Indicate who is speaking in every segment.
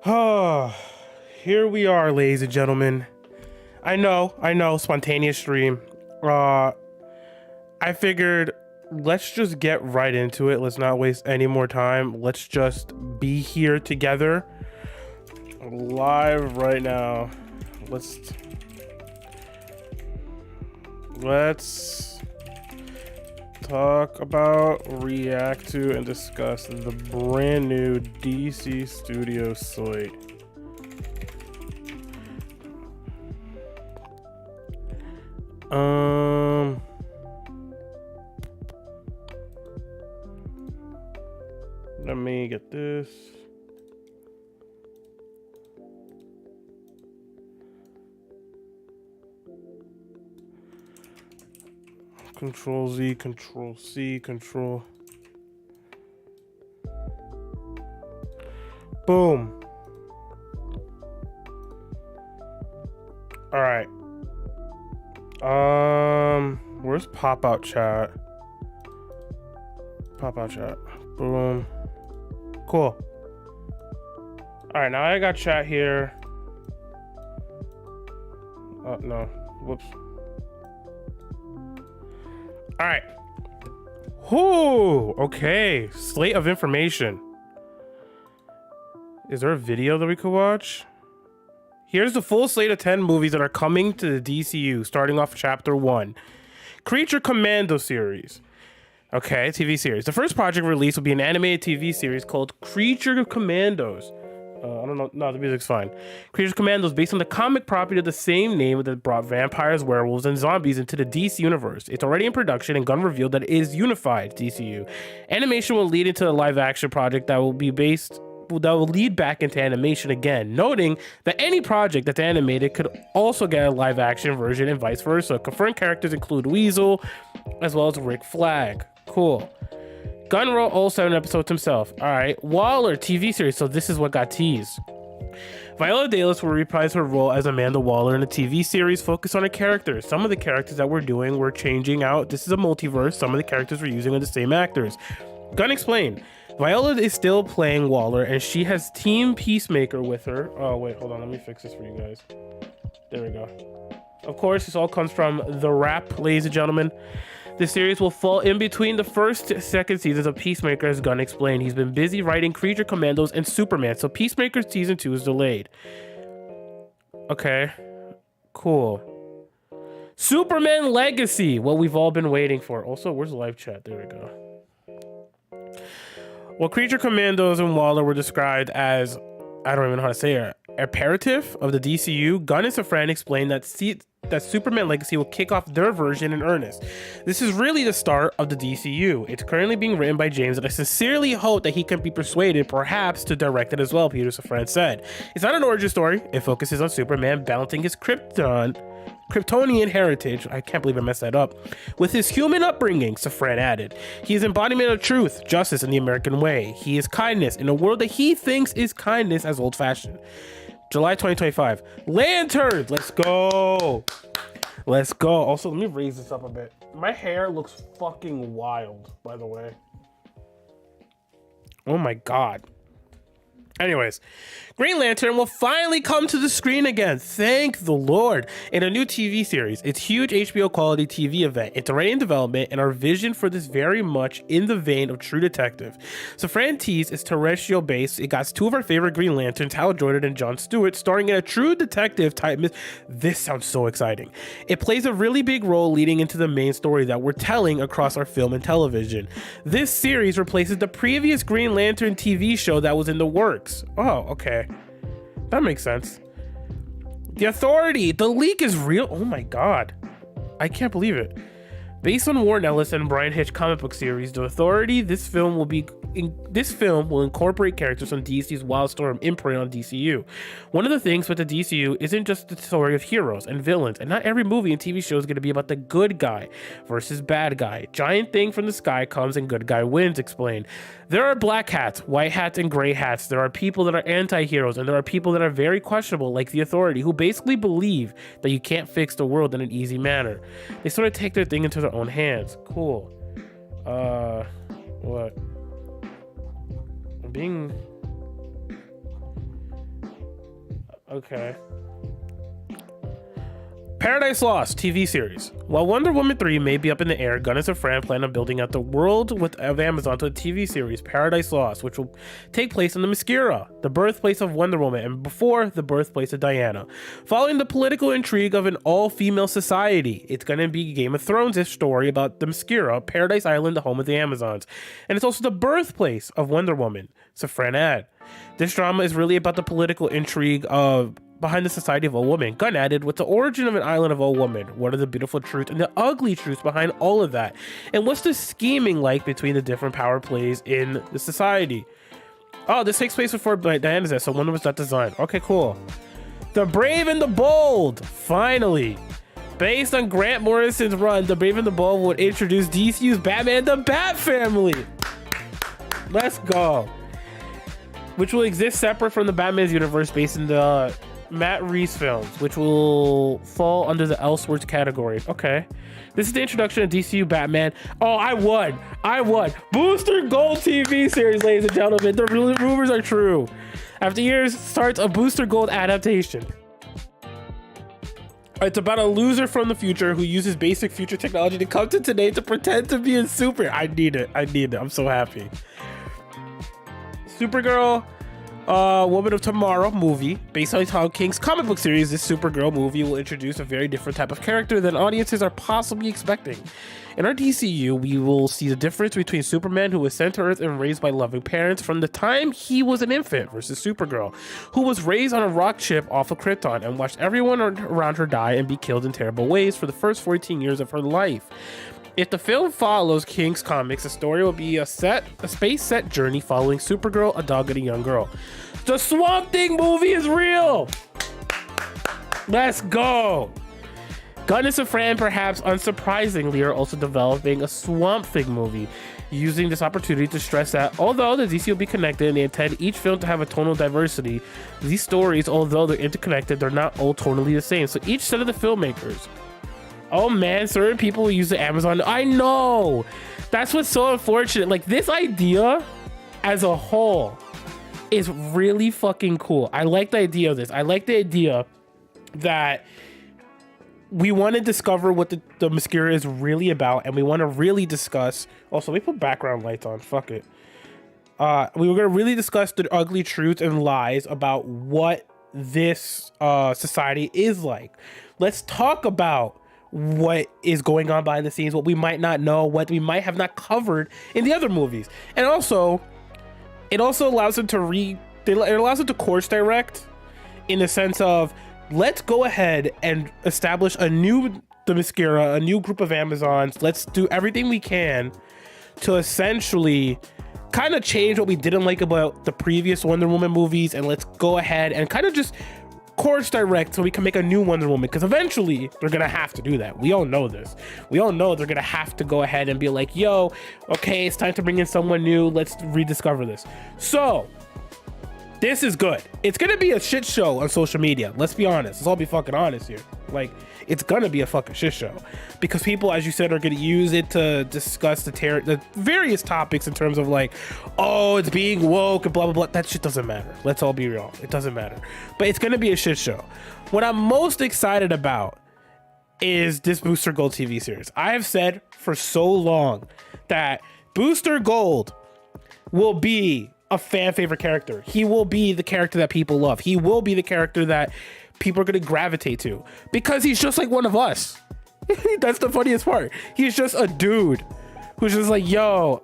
Speaker 1: Oh, here we are, ladies and gentlemen. I know, spontaneous stream. I figured let's just get right into it. Let's not waste any more time. Let's just be here together live right now. Let's talk about, react to, and discuss the brand new DC Studio Slate. Let me get this. Control Z, Control C, Control. Boom. All right. Where's pop out chat? Pop out chat. Boom. Cool. All right, now I got chat here. Oh no. Whoops. All right. Whoo. Okay. Slate of information. Is there a video that we could watch? Here's the full slate of 10 movies that are coming to the DCU, starting off chapter 1. Creature Commando series. Okay, TV series. The first project release will be an animated TV series called Creature Commandos. I don't know. No, the music's fine. Creature Commandos, based on the comic property of the same name that brought vampires, werewolves, and zombies into the DC universe. It's already in production, and Gunn revealed that it is unified DCU. Animation will lead into a live-action project that will lead back into animation again, noting that any project that's animated could also get a live action version and vice versa. Confirmed characters include Weasel as well as Rick Flag. Cool. Gunn wrote all 7 episodes himself. All right, Waller TV series. So this is what got teased. Viola Davis will reprise her role as Amanda Waller in a TV series focused on her characters. Some of the characters that we're doing, we're changing out. This is a multiverse. Some of the characters we're using are the same actors. Gunn explained. Viola is still playing Waller, and she has Team Peacemaker with her. Oh, wait, hold on. Let me fix this for you guys. There we go. Of course, this all comes from The Wrap, ladies and gentlemen. This series will fall in between the second seasons of Peacemaker, as Gunn explained. He's been busy writing Creature Commandos and Superman, so Peacemaker Season 2 is delayed. Okay, cool. Superman Legacy, what we've all been waiting for. Also, where's the live chat? There we go. Well, Creature Commandos and Waller were described as, I don't even know how to say it, imperative of the DCU. Gunn and Safran explained that Superman Legacy will kick off their version in earnest. This is really the start of the DCU. It's currently being written by James, and I sincerely hope that he can be persuaded, perhaps, to direct it as well, Peter Safran said. It's not an origin story. It focuses on Superman balancing his Kryptonian heritage, I can't believe I messed that up, with his human upbringing, Safran added. He is embodiment of truth, justice, and the American way. He is kindness in a world that he thinks is kindness as old-fashioned. July 2025. Lantern! Let's go! Let's go. Also, let me raise this up a bit. My hair looks fucking wild, by the way. Oh my god. Anyways, Green Lantern will finally come to the screen again. Thank the Lord. In a new TV series. It's huge HBO quality TV event. It's already in development, and our vision for this very much in the vein of True Detective. So Fran Tease is terrestrial based. It got 2 of our favorite Green Lanterns, Hal Jordan and Jon Stewart, starring in a True Detective type. This sounds so exciting. It plays a really big role leading into the main story that we're telling across our film and television. This series replaces the previous Green Lantern TV show that was in the works. Oh, okay. That makes sense. The Authority. The leak is real. Oh my god. I can't believe it. Based on Warren Ellis and Brian Hitch comic book series, The Authority, this film will incorporate characters from DC's Wildstorm imprint on DCU. One of the things with the DCU isn't just the story of heroes and villains, and not every movie and TV show is going to be about the good guy versus bad guy. Giant thing from the sky comes and good guy wins, explained. There are black hats, white hats, and gray hats. There are people that are anti-heroes, and there are people that are very questionable, like the Authority, who basically believe that you can't fix the world in an easy manner. They sort of take their thing into their own hands. Cool. What? I'm being... Okay. Paradise Lost TV series. While Wonder Woman 3 may be up in the air, Gunness and Fran plan on building out the world of Amazon to a TV series, Paradise Lost, which will take place in the Themyscira, the birthplace of Wonder Woman, and before the birthplace of Diana. Following the political intrigue of an all-female society, it's going to be Game of Thrones-ish story about the Themyscira, Paradise Island, the home of the Amazons. And it's also the birthplace of Wonder Woman, so Fran add. This drama is really about the political intrigue of behind the society of all women. Gunn added, with the origin of an island of all women, what are the beautiful truths and the ugly truths behind all of that? And what's the scheming like between the different power plays in the society? Oh, this takes place before Diana's death, so Wonder was not designed. Okay, cool. The Brave and the Bold, finally. Based on Grant Morrison's run, The Brave and the Bold would introduce DCU's Batman and the Bat Family. Let's go. Which will exist separate from the Batman's universe based in the Matt Reeves films, which will fall under the Elseworlds category. Okay. This is the introduction of DCU Batman. Oh, I won. Booster Gold TV series, ladies and gentlemen. The rumors are true. After years, starts a Booster Gold adaptation. It's about a loser from the future who uses basic future technology to come to today to pretend to be a super. I need it. I'm so happy. Supergirl, Woman of Tomorrow movie. Based on Tom King's comic book series, this Supergirl movie will introduce a very different type of character than audiences are possibly expecting. In our DCU, we will see the difference between Superman, who was sent to Earth and raised by loving parents from the time he was an infant, versus Supergirl, who was raised on a rock chip off of Krypton and watched everyone around her die and be killed in terrible ways for the first 14 years of her life. If the film follows King's comics, the story will be a space set journey following Supergirl, a dog, and a young girl. The Swamp Thing movie is real! Let's go! Gunness and Fran, perhaps unsurprisingly, are also developing a Swamp Thing movie, using this opportunity to stress that although the DC will be connected and they intend each film to have a tonal diversity, these stories, although they're interconnected, they're not all tonally the same. So each set of the filmmakers, oh man, certain people will use the Amazon. I know. That's what's so unfortunate. Like, this idea as a whole is really fucking cool. I like the idea of this. I like the idea that we want to discover what the Themyscira is really about, and we want to really discuss. Also, let me put background lights on. Fuck it. We were going to really discuss the ugly truths and lies about what this society is like. Let's talk about what is going on behind the scenes, what we might not know, what we might have not covered in the other movies. And also, it also allows them to it allows them to course direct in the sense of, let's go ahead and establish a new Themyscira, a new group of Amazons. Let's do everything we can to essentially kind of change what we didn't like about the previous Wonder Woman movies, and let's go ahead and kind of just course direct so we can make a new Wonder Woman, because eventually they're gonna have to do that. We all know this. We all know they're gonna have to go ahead and be like, yo, okay, it's time to bring in someone new. Let's rediscover this. So this is good. It's gonna be a shit show on social media. Let's be honest. Let's all be fucking honest here. Like, it's gonna be a fucking shit show because people, as you said, are gonna use it to discuss the various topics in terms of like, oh, it's being woke and blah blah blah. That shit doesn't matter. Let's all be real. It doesn't matter. But it's gonna be a shit show. What I'm most excited about is this Booster Gold TV series. I have said for so long that Booster Gold will be a fan favorite character. He will be the character that people love. He will be the character that people are going to gravitate to because he's just like one of us. That's the funniest part. He's just a dude who's just like, yo,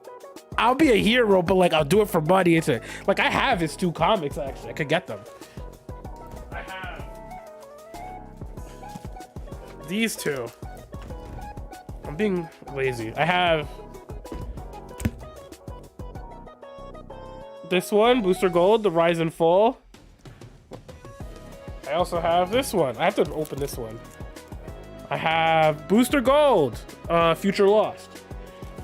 Speaker 1: I'll be a hero, but like, I'll do it for money. It's like, I have his 2 comics, actually. I could get them. I have these 2. I'm being lazy. I have this one, Booster Gold, The Rise and Fall. I also have this one. I have to open this one. I have Booster Gold, Future Lost.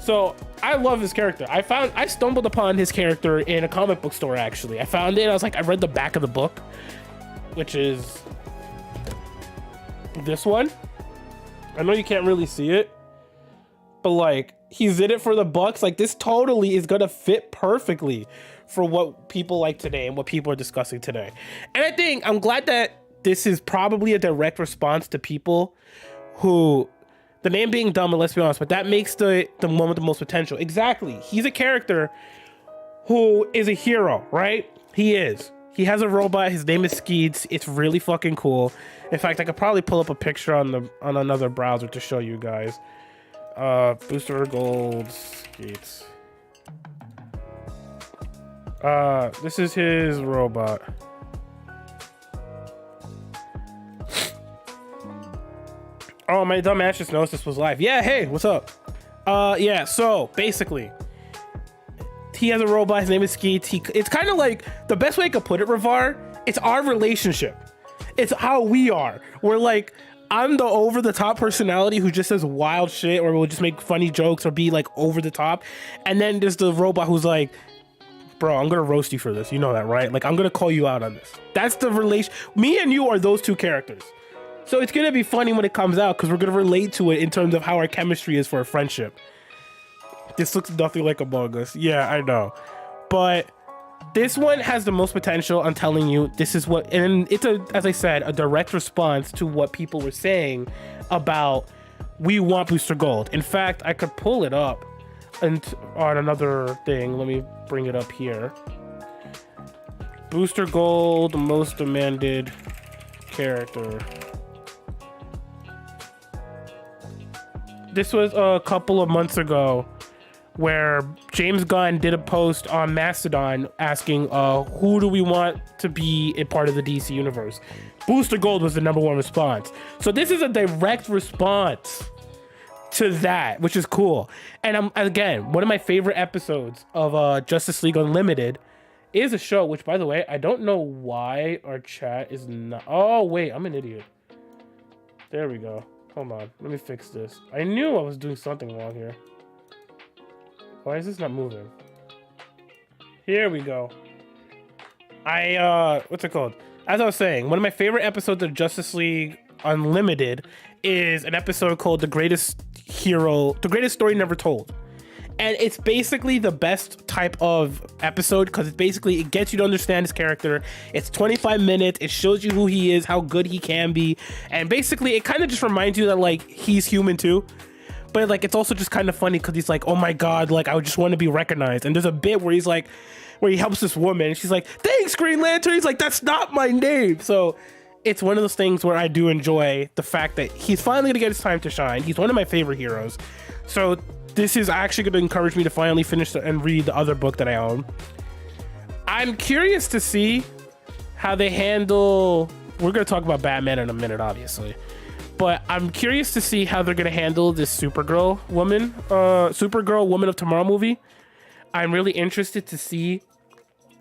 Speaker 1: So I love this character. I stumbled upon his character in a comic book store, actually. I found it. I was like, I read the back of the book, which is this one. I know you can't really see it, but like, he's in it for the bucks. Like, this totally is gonna fit perfectly for what people like today and what people are discussing today. And I think I'm glad that this is probably a direct response to people who, the name being dumb, but let's be honest, but that makes the one with the most potential. Exactly. He's a character who is a hero, right? He is. He has a robot. His name is Skeets. It's really fucking cool. In fact, I could probably pull up a picture on another browser to show you guys. Booster Gold Skeets. This is his robot. Oh, my dumb ass just noticed this was live. Yeah, hey, what's up? Yeah, so basically, he has a robot. His name is Skeets. It's kind of like, the best way I could put it, Ravar, it's our relationship. It's how we are. We're like, I'm the over-the-top personality who just says wild shit or will just make funny jokes or be like over the top. And then there's the robot who's like, bro, I'm gonna roast you for this. You know that, right? Like, I'm gonna call you out on this. That's the relation. Me and you are those two characters. So it's gonna be funny when it comes out because we're gonna relate to it in terms of how our chemistry is for a friendship. This looks nothing like Among Us. Yeah, I know. But this one has the most potential. I'm telling you, this is what, and it's as I said, a direct response to what people were saying about we want Booster Gold. In fact, I could pull it up and on another thing. Let me bring it up here. Booster Gold, most demanded character. This was a couple of months ago where James Gunn did a post on Mastodon asking who do we want to be a part of the DC universe. Booster Gold was the #1 response. So this is a direct response to that, which is cool. And again, one of my favorite episodes of Justice League Unlimited is a show, which, by the way, I don't know why our chat is not... Oh, wait, I'm an idiot. There we go. Hold on, let me fix this. I knew I was doing something wrong here. Why is this not moving? Here we go. What's it called? As I was saying, one of my favorite episodes of Justice League Unlimited is an episode called The Greatest Story Never Told. And it's basically the best type of episode because it gets you to understand his character. It's 25 minutes. It shows you who he is, how good he can be. And basically it kind of just reminds you that like he's human too. But like it's also just kind of funny because he's like, oh my God, like I just want to be recognized. And there's a bit where he's like, where he helps this woman and she's like, thanks, Green Lantern. He's like, that's not my name. So it's one of those things where I do enjoy the fact that he's finally gonna get his time to shine. He's one of my favorite heroes. So this is actually going to encourage me to finally finish and read the other book that I own. I'm curious to see how they handle... We're going to talk about Batman in a minute, obviously. But I'm curious to see how they're going to handle this Supergirl Woman of Tomorrow movie. I'm really interested to see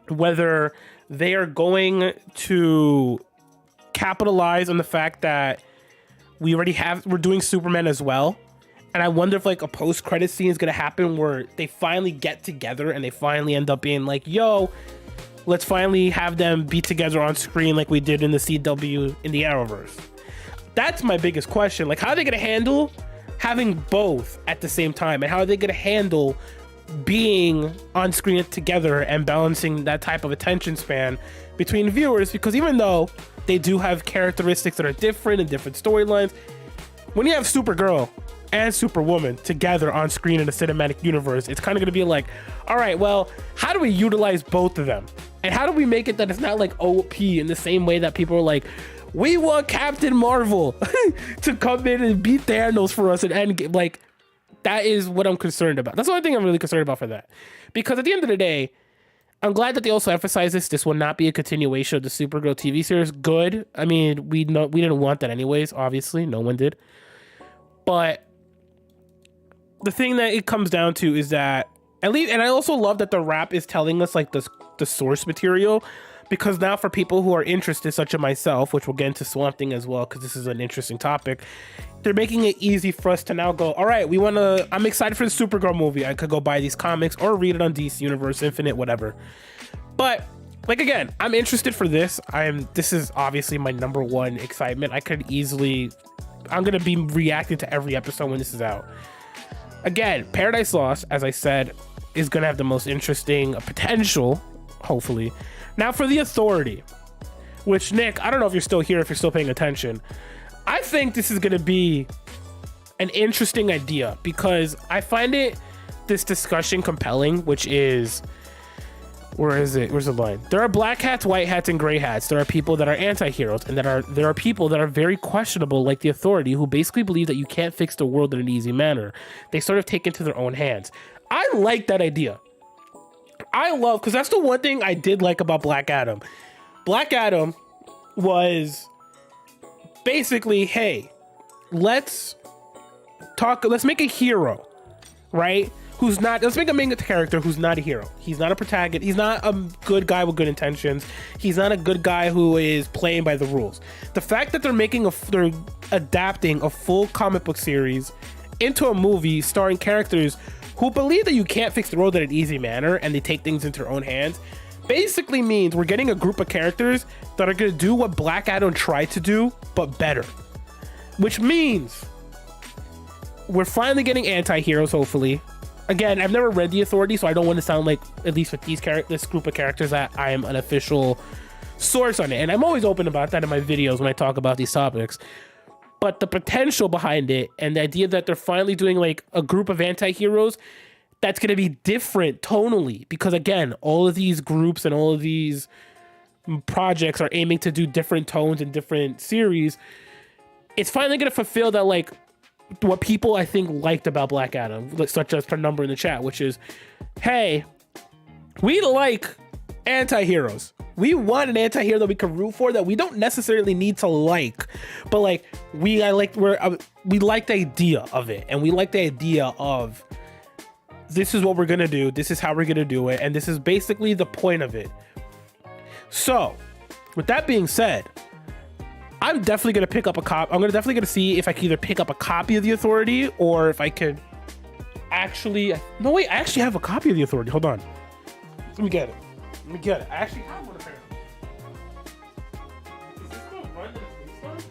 Speaker 1: whether they are going to capitalize on the fact that we're doing Superman as well. And I wonder if like a post-credit scene is gonna happen where they finally get together and they finally end up being like, yo, let's finally have them be together on screen like we did in the CW in the Arrowverse. That's my biggest question. Like, how are they gonna handle having both at the same time? And how are they gonna handle being on screen together and balancing that type of attention span between viewers? Because even though they do have characteristics that are different and different storylines, when you have Supergirl and Superwoman together on screen in a cinematic universe, it's kind of going to be like, all right, well, how do we utilize both of them? And how do we make it that it's not like OP in the same way that people are like, we want Captain Marvel to come in and beat Thanos for us and end game. Like, that is what I'm concerned about. That's the only thing I'm really concerned about for that. Because at the end of the day, I'm glad that they also emphasize this. This will not be a continuation of the Supergirl TV series. Good. I mean, we didn't want that anyways, obviously. No one did. But the thing that it comes down to is that, at least, and I also love that the rap is telling us like the source material, because now for people who are interested, such as myself, which we'll get into Swamp Thing as well, because this is an interesting topic, they're making it easy for us to now go, all right, I'm excited for the Supergirl movie. I could go buy these comics or read it on DC Universe Infinite, whatever. But like, again, I'm interested for this. This is obviously my #1 excitement. I'm going to be reacting to every episode when this is out. Again, Paradise Lost, as I said, is going to have the most interesting potential hopefully. Now for the Authority, which, Nick, I don't know if you're still here, if you're still paying attention. I think this is going to be an interesting idea because I find this discussion compelling, which is, where is it? Where's the line? There are black hats, white hats, and gray hats. There are people that are anti-heroes, and there are people that are very questionable, like the Authority, who basically believe that you can't fix the world in an easy manner. They sort of take it into their own hands. I like that idea. I love, because that's the one thing I did like about Black Adam. Black Adam was basically, hey, let's make a hero, right? Let's make a main character who's not a hero. He's not a protagonist. He's not a good guy with good intentions. He's not a good guy who is playing by the rules. The fact that they're adapting a full comic book series into a movie starring characters who believe that you can't fix the world in an easy manner and they take things into their own hands, basically means we're getting a group of characters that are going to do what Black Adam tried to do, but better. Which means we're finally getting anti-heroes, hopefully. Again, I've never read The Authority, so I don't want to sound like, at least with this group of characters, that I am an official source on it. And I'm always open about that in my videos when I talk about these topics. But the potential behind it and the idea that they're finally doing like a group of anti-heroes that's going to be different tonally. Because again, all of these groups and all of these projects are aiming to do different tones and different series. It's finally going to fulfill that, like, what people I think liked about Black Adam, such as per number in the chat, which is, hey, we like anti-heroes. We want an anti-hero that we can root for, that we don't necessarily need to like, but like we like the idea of it, and we like the idea of this is what we're gonna do, this is how we're gonna do it, and this is basically the point of it. So, with that being said, I'm definitely gonna pick up a copy. I'm definitely gonna see if I can either pick up a copy of The Authority or if I could actually. No, wait, I actually have a copy of The Authority. Hold on. Let me get it. I actually have one apparently. Is this gonna run to the Facebook?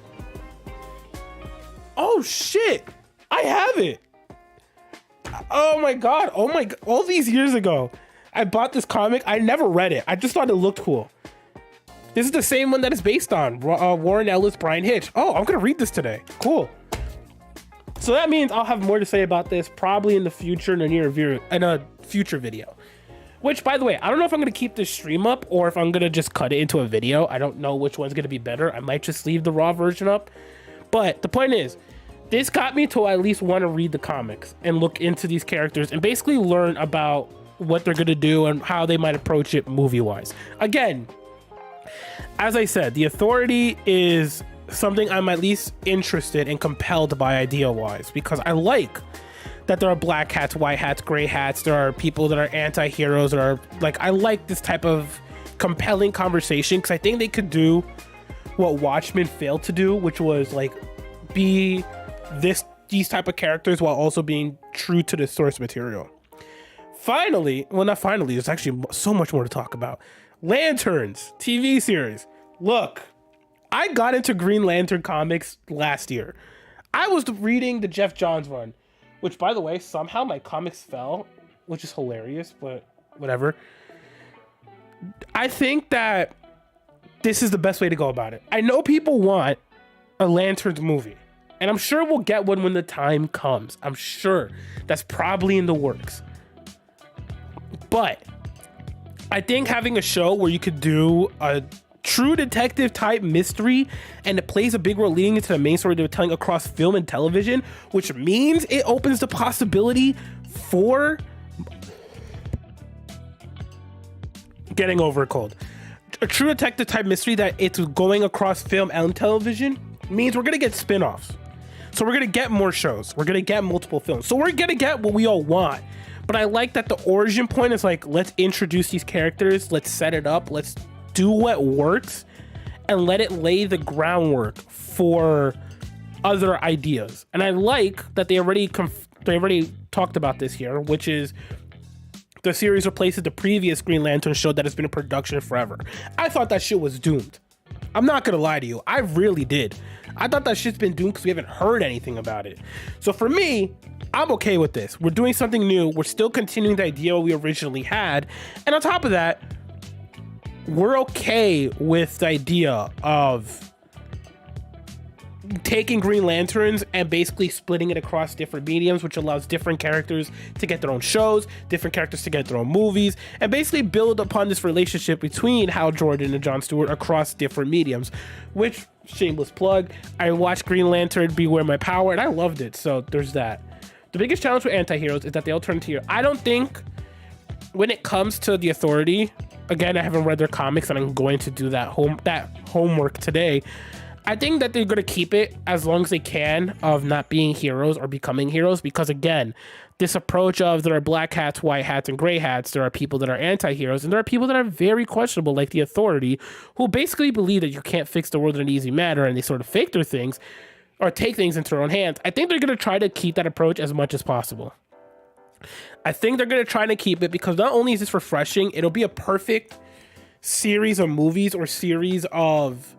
Speaker 1: Oh shit! I have it. Oh my god! All these years ago, I bought this comic. I never read it. I just thought it looked cool. This is the same one that it's based on. Warren Ellis, Brian Hitch. Oh, I'm gonna read this today. Cool. So that means I'll have more to say about this probably in the future, in a future video. Which, by the way, I don't know if I'm gonna keep this stream up or if I'm gonna just cut it into a video. I don't know which one's gonna be better. I might just leave the raw version up. But the point is, this got me to at least want to read the comics and look into these characters and basically learn about what they're gonna do and how they might approach it movie-wise. Again, as I said, The Authority is something I'm at least interested and compelled by idea-wise, because I like that there are black hats, white hats, gray hats. There are people that are anti-heroes that are like, I like this type of compelling conversation because I think they could do what Watchmen failed to do, which was like be these type of characters while also being true to the source material. Finally, well, not finally, there's actually so much more to talk about. Lanterns TV series. Look, I got into Green Lantern comics last year. I was reading the Jeff Johns run, which, by the way, somehow my comics fell, which is hilarious, but whatever. I think that this is the best way to go about it. I know people want a Lanterns movie, and I'm sure we'll get one when the time comes. I'm sure that's probably in the works. But I think having a show where you could do a true detective type mystery and it plays a big role leading into the main story they're telling across film and television, which means it opens the possibility for getting over a cold. A true detective type mystery that it's going across film and television means we're gonna get spin-offs. So we're gonna get more shows. We're gonna get multiple films. So we're gonna get what we all want. But I like that the origin point is like, let's introduce these characters, let's set it up, let's do what works, and let it lay the groundwork for other ideas. And I like that they already talked about this here, which is the series replaces the previous Green Lantern show that has been in production forever. I thought that shit was doomed. I'm not gonna lie to you, I really did. I thought that shit's been doomed because we haven't heard anything about it. So for me, I'm okay with this. We're doing something new. We're still continuing the idea we originally had. And on top of that, we're okay with the idea of taking Green Lanterns and basically splitting it across different mediums, which allows different characters to get their own shows, different characters to get their own movies, and basically build upon this relationship between Hal Jordan and Jon Stewart across different mediums. Which, shameless plug, I watched Green Lantern Beware My Power and I loved it, so there's that. The biggest challenge with anti-heroes is that they all turn to hero. I don't think when it comes to the Authority, again, I haven't read their comics and I'm going to do that homework today. I think that they're going to keep it as long as they can of not being heroes or becoming heroes, because again, this approach of there are black hats, white hats, and gray hats, there are people that are anti-heroes, and there are people that are very questionable, like the Authority, who basically believe that you can't fix the world in an easy manner, and they sort of fake their things or take things into their own hands. I think they're going to try to keep that approach as much as possible. I think they're going to try to keep it because not only is this refreshing, it'll be a perfect series of movies or series of,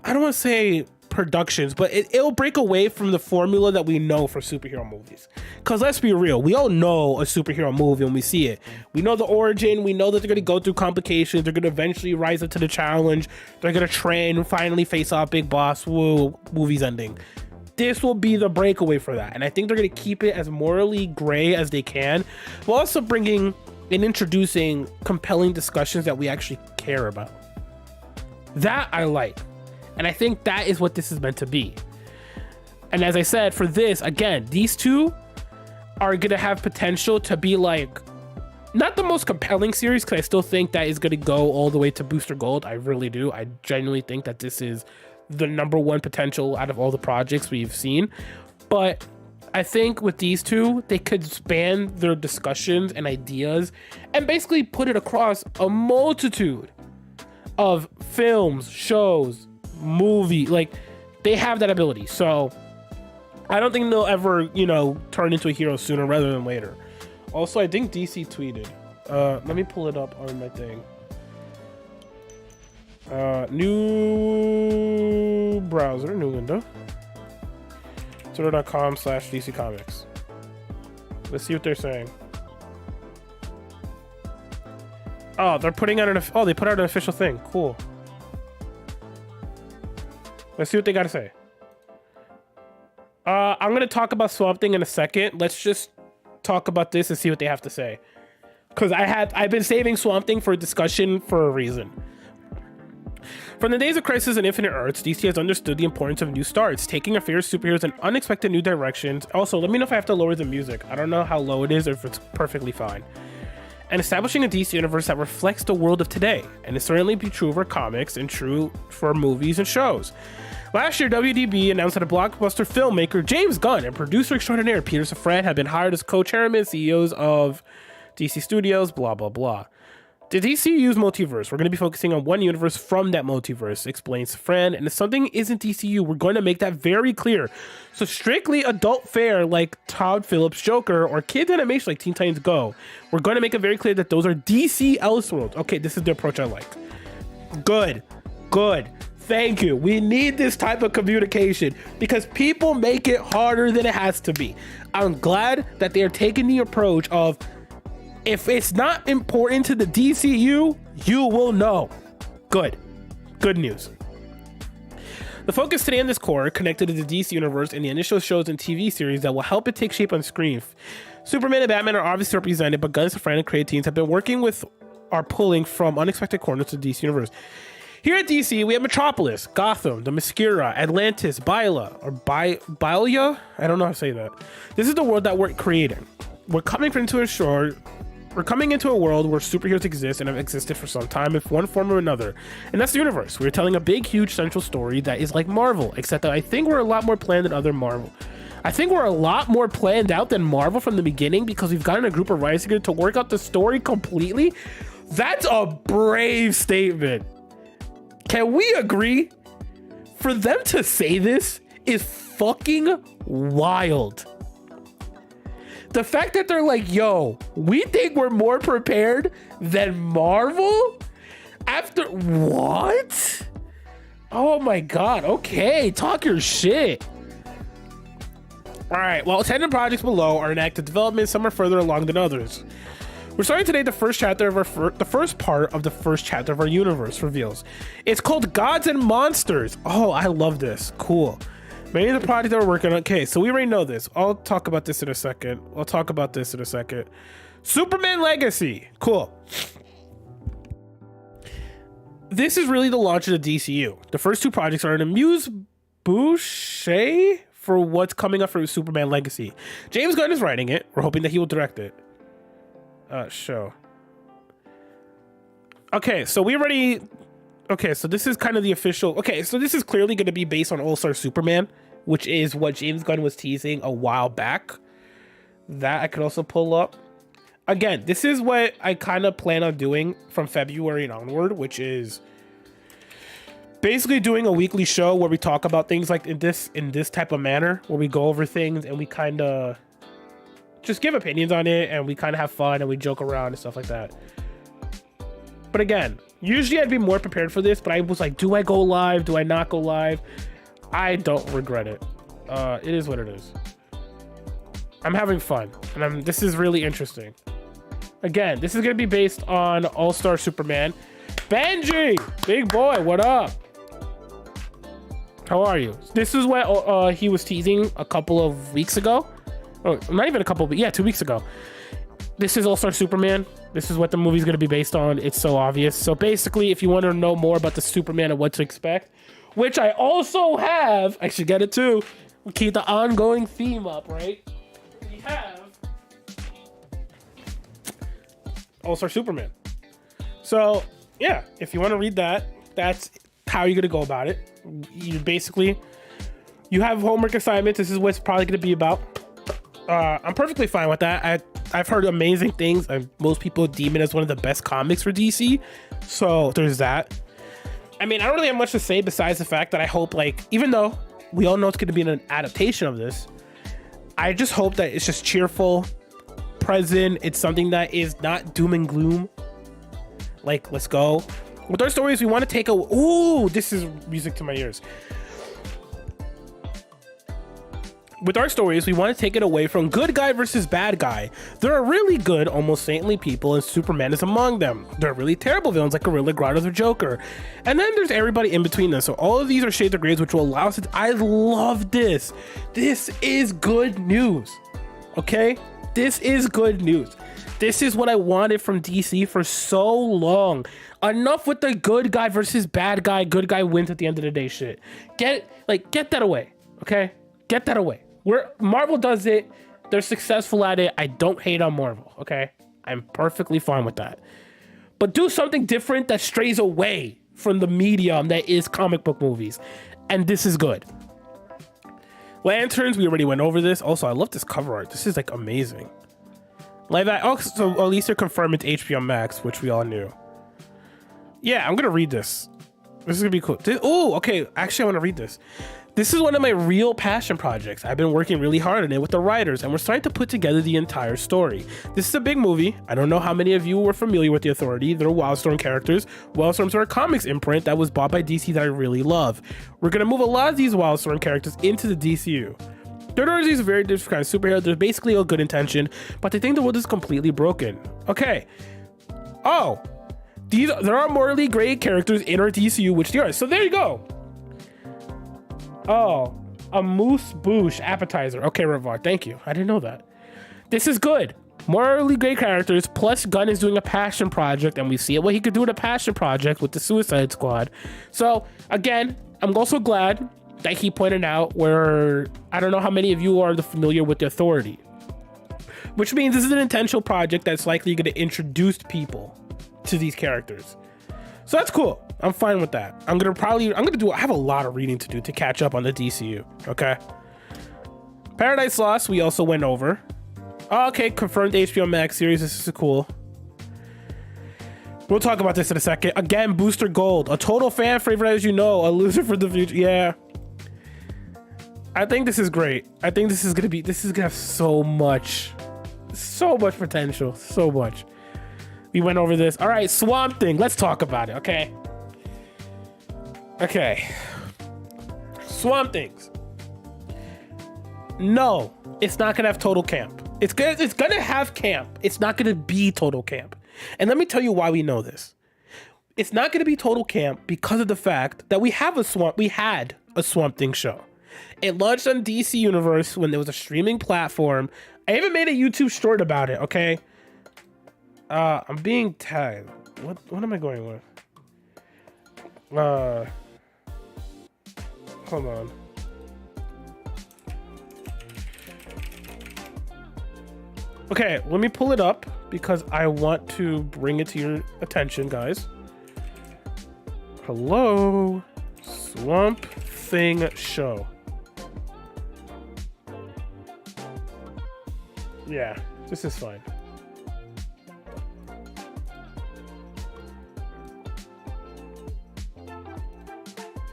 Speaker 1: I don't want to say productions, but it'll break away from the formula that we know for superhero movies. Because let's be real, we all know a superhero movie when we see it. We know the origin, we know that they're going to go through complications, they're going to eventually rise up to the challenge, they're going to train, finally face off big boss, woo, movie's ending. This will be the breakaway for that. And I think they're going to keep it as morally gray as they can, while also bringing and introducing compelling discussions that we actually care about. That I like. And I think that is what this is meant to be. And as I said, for this, again, these two are going to have potential to be like, not the most compelling series, because I still think that is going to go all the way to Booster Gold. I really do. I genuinely think that this is the #1 potential out of all the projects we've seen. But I think with these two, they could span their discussions and ideas and basically put it across a multitude of films, shows, movie. Like, they have that ability. So I don't think they'll ever, turn into a hero sooner rather than later. Also, I think DC tweeted. Let me pull it up on my thing. New browser, new window. Twitter.com/DC Comics. Let's see what they're saying. Oh, they're putting out they put out an official thing. Cool. Let's see what they got to say. I'm going to talk about Swamp Thing in a second. Let's just talk about this and see what they have to say. Because I've been saving Swamp Thing for a discussion for a reason. From the days of Crisis and Infinite Earths, DC has understood the importance of new starts, taking affairs, superheroes in unexpected new directions. Also, let me know if I have to lower the music. I don't know how low it is or if it's perfectly fine. And establishing a DC universe that reflects the world of today. And it's certainly be true for comics and true for movies and shows. Last year, WDB announced that a blockbuster filmmaker, James Gunn, and producer extraordinaire Peter Safran had been hired as co-chairman and CEOs of DC Studios, blah, blah, blah. The DCU's multiverse, we're going to be focusing on one universe from that multiverse, explains Safran, and if something isn't DCU, we're going to make that very clear. So strictly adult fare like Todd Phillips' Joker or kids animation like Teen Titans Go, we're going to make it very clear that those are DC Elseworlds. Okay, this is the approach I like. Good. Thank you. We need this type of communication because people make it harder than it has to be. I'm glad that they are taking the approach of, if it's not important to the DCU, you will know. Good news. The focus today on this core connected to the DC universe and the initial shows and TV series that will help it take shape on screen. Superman and Batman are obviously represented, but Gunn, Safran, and creative teams have been working with are pulling from unexpected corners to the DC universe. Here at DC, we have Metropolis, Gotham, the Mascara, Atlantis, Bila, I don't know how to say that. This is the world that we're creating. We're coming into a world where superheroes exist and have existed for some time in one form or another. And that's the universe. We're telling a big, huge central story that is like Marvel, except that I think we're a lot more planned than other Marvel. I think we're a lot more planned out than Marvel from the beginning because we've gotten a group of writers together to work out the story completely. That's a brave statement. Can we agree? For them to say this is fucking wild. The fact that they're like, yo, we think we're more prepared than Marvel? After what? Oh my God. Okay, talk your shit. All right, well, 10 projects below are in active development. Some are further along than others. We're starting today the first chapter of the first part of the first chapter of our universe reveals. It's called Gods and Monsters. Oh, I love this. Cool. Many of the projects that we're working on. Okay, so we already know this. I'll talk about this in a second. Superman Legacy. Cool. This is really the launch of the DCU. The first two projects are an amuse-bouche for what's coming up for Superman Legacy. James Gunn is writing it. We're hoping that he will direct it. Show. Okay, so we already... Okay, so this is kind of the official... Okay, so this is clearly going to be based on All-Star Superman, which is what James Gunn was teasing a while back. That I could also pull up. Again, this is what I kind of plan on doing from February and onward, which is basically doing a weekly show where we talk about things like in this type of manner, where we go over things and we kind of just give opinions on it, and we kind of have fun and we joke around and stuff like that. But again, usually I'd be more prepared for this, but I was like, do I go live? Do I not go live? I don't regret it. It is what it is. I'm having fun, and this is really interesting. Again, this is going to be based on All-Star Superman. Benji, big boy, what up? How are you? This is what he was teasing a couple of weeks ago. Oh, not even a couple, but yeah, 2 weeks ago. This is All-Star Superman. This is what the movie's going to be based on. It's so obvious. So basically, if you want to know more about the Superman and what to expect, which I also have, I should get it too. We'll keep the ongoing theme up, right? We have All-Star Superman. So yeah, if you want to read that, that's how you're going to go about it. You have homework assignments. This is what it's probably going to be about. I'm perfectly fine with that. I've heard amazing things, and most people deem it as one of the best comics for DC. So there's that. I mean, I don't really have much to say besides the fact that I hope, like, even though we all know it's going to be an adaptation of this, I just hope that it's just cheerful, present. It's something that is not doom and gloom. Like, let's go. With our stories, we want to take a... Ooh, this is music to my ears. With our stories, we want to take it away from good guy versus bad guy. There are really good, almost saintly people, and Superman is among them. There are really terrible villains like Gorilla, Grodd, or Joker. And then there's everybody in between them. So all of these are shades of grays, which will allow us to... I love this. This is good news. Okay? This is good news. This is what I wanted from DC for so long. Enough with the good guy versus bad guy. Good guy wins at the end of the day shit. Get that away. Okay? Get that away. Where Marvel does it, they're successful at it. I don't hate on Marvel, okay? I'm perfectly fine with that. But do something different that strays away from the medium that is comic book movies. And this is good. Lanterns, we already went over this. Also, I love this cover art. This is like amazing. Like that. Oh, so at least they're confirming it's HBO Max, which we all knew. Yeah, I'm gonna read this. This is gonna be cool. Oh, okay. Actually, I want to read this. This is one of my real passion projects. I've been working really hard on it with the writers, and we're starting to put together the entire story. This is a big movie. I don't know how many of you were familiar with the Authority. They're Wildstorm characters. Wildstorms are a comics imprint that was bought by DC that I really love. We're going to move a lot of these Wildstorm characters into the DCU. Third Order is a very different kind of superhero. There's basically a good intention, but they think the world is completely broken. Okay. Oh, there are morally great characters in our DCU, which they are. So there you go. Oh, a moose bouche appetizer. Okay, Revar, thank you. I didn't know that. This is good. Morally great characters, plus Gunn is doing a passion project, and we see what he could do with a passion project with the Suicide Squad. So, again, I'm also glad that he pointed out where, I don't know how many of you are familiar with the Authority. Which means this is an intentional project that's likely going to introduce people to these characters. So that's cool. I'm fine with that. I have a lot of reading to do to catch up on the DCU. Okay. Paradise Lost, we also went over. Okay, confirmed HBO Max series. This is cool. We'll talk about this in a second. Again, Booster Gold, a total fan favorite, as you know, a loser for the future. Yeah. I think this is great. I think this is gonna have so much potential. So much. We went over this. All right, Swamp Thing. Let's talk about it, okay? Okay. Swamp Things. No, it's not gonna have total camp. It's gonna have camp. It's not gonna be total camp. And let me tell you why we know this. It's not gonna be total camp because of the fact that we had a Swamp Thing show. It launched on DC Universe when there was a streaming platform. I even made a YouTube short about it, okay? I'm being tagged. What am I going with? Hold on. Okay, let me pull it up because I want to bring it to your attention, guys. Hello, Swamp Thing show. Yeah, this is fine.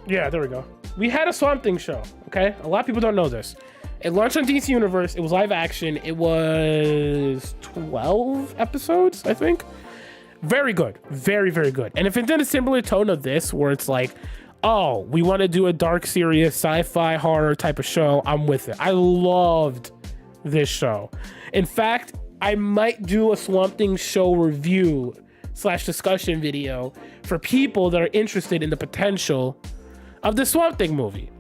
Speaker 1: Yeah, there we go. We had a Swamp Thing show, okay? A lot of people don't know this. It launched on DC Universe. It was live action. It was 12 episodes, I think. Very good. Very, very good. And if it's in a similar tone of this, where it's like, oh, we want to do a dark, serious, sci-fi, horror type of show, I'm with it. I loved this show. In fact, I might do a Swamp Thing show review / discussion video for people that are interested in the potential of the Swamp Thing movie.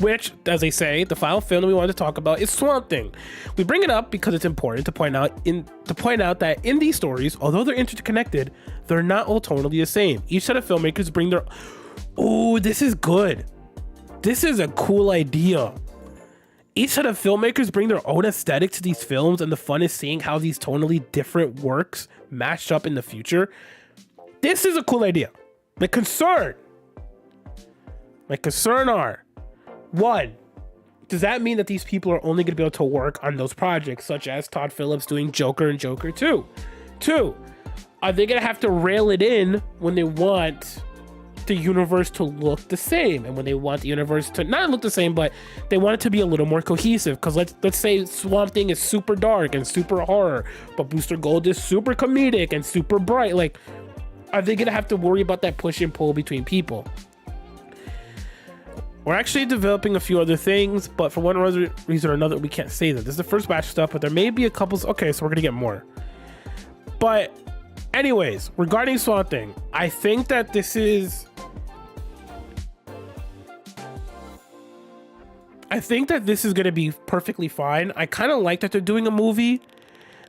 Speaker 1: Which, as they say, the final film that we wanted to talk about is Swamp Thing. We bring it up because it's important to point out that in these stories, although they're interconnected, they're not all totally the same. Each set of filmmakers bring their... Oh, this is good. This is a cool idea. Each set of filmmakers bring their own aesthetic to these films, and the fun is seeing how these tonally different works matched up in the future. This is a cool idea. My concern are, one, does that mean that these people are only going to be able to work on those projects, such as Todd Phillips doing Joker and Joker 2? Two, are they going to have to rail it in when they want the universe to look the same, and when they want the universe to not look the same, but they want it to be a little more cohesive? Because let's say Swamp Thing is super dark and super horror, but Booster Gold is super comedic and super bright. Like, are they going to have to worry about that push and pull between people? We're actually developing a few other things, but for one reason or another, we can't say that. This is the first batch of stuff, but there may be a couple. Okay, so we're gonna get more. But anyways, regarding Swamp Thing, I think that this is gonna be perfectly fine. I kind of like that they're doing a movie.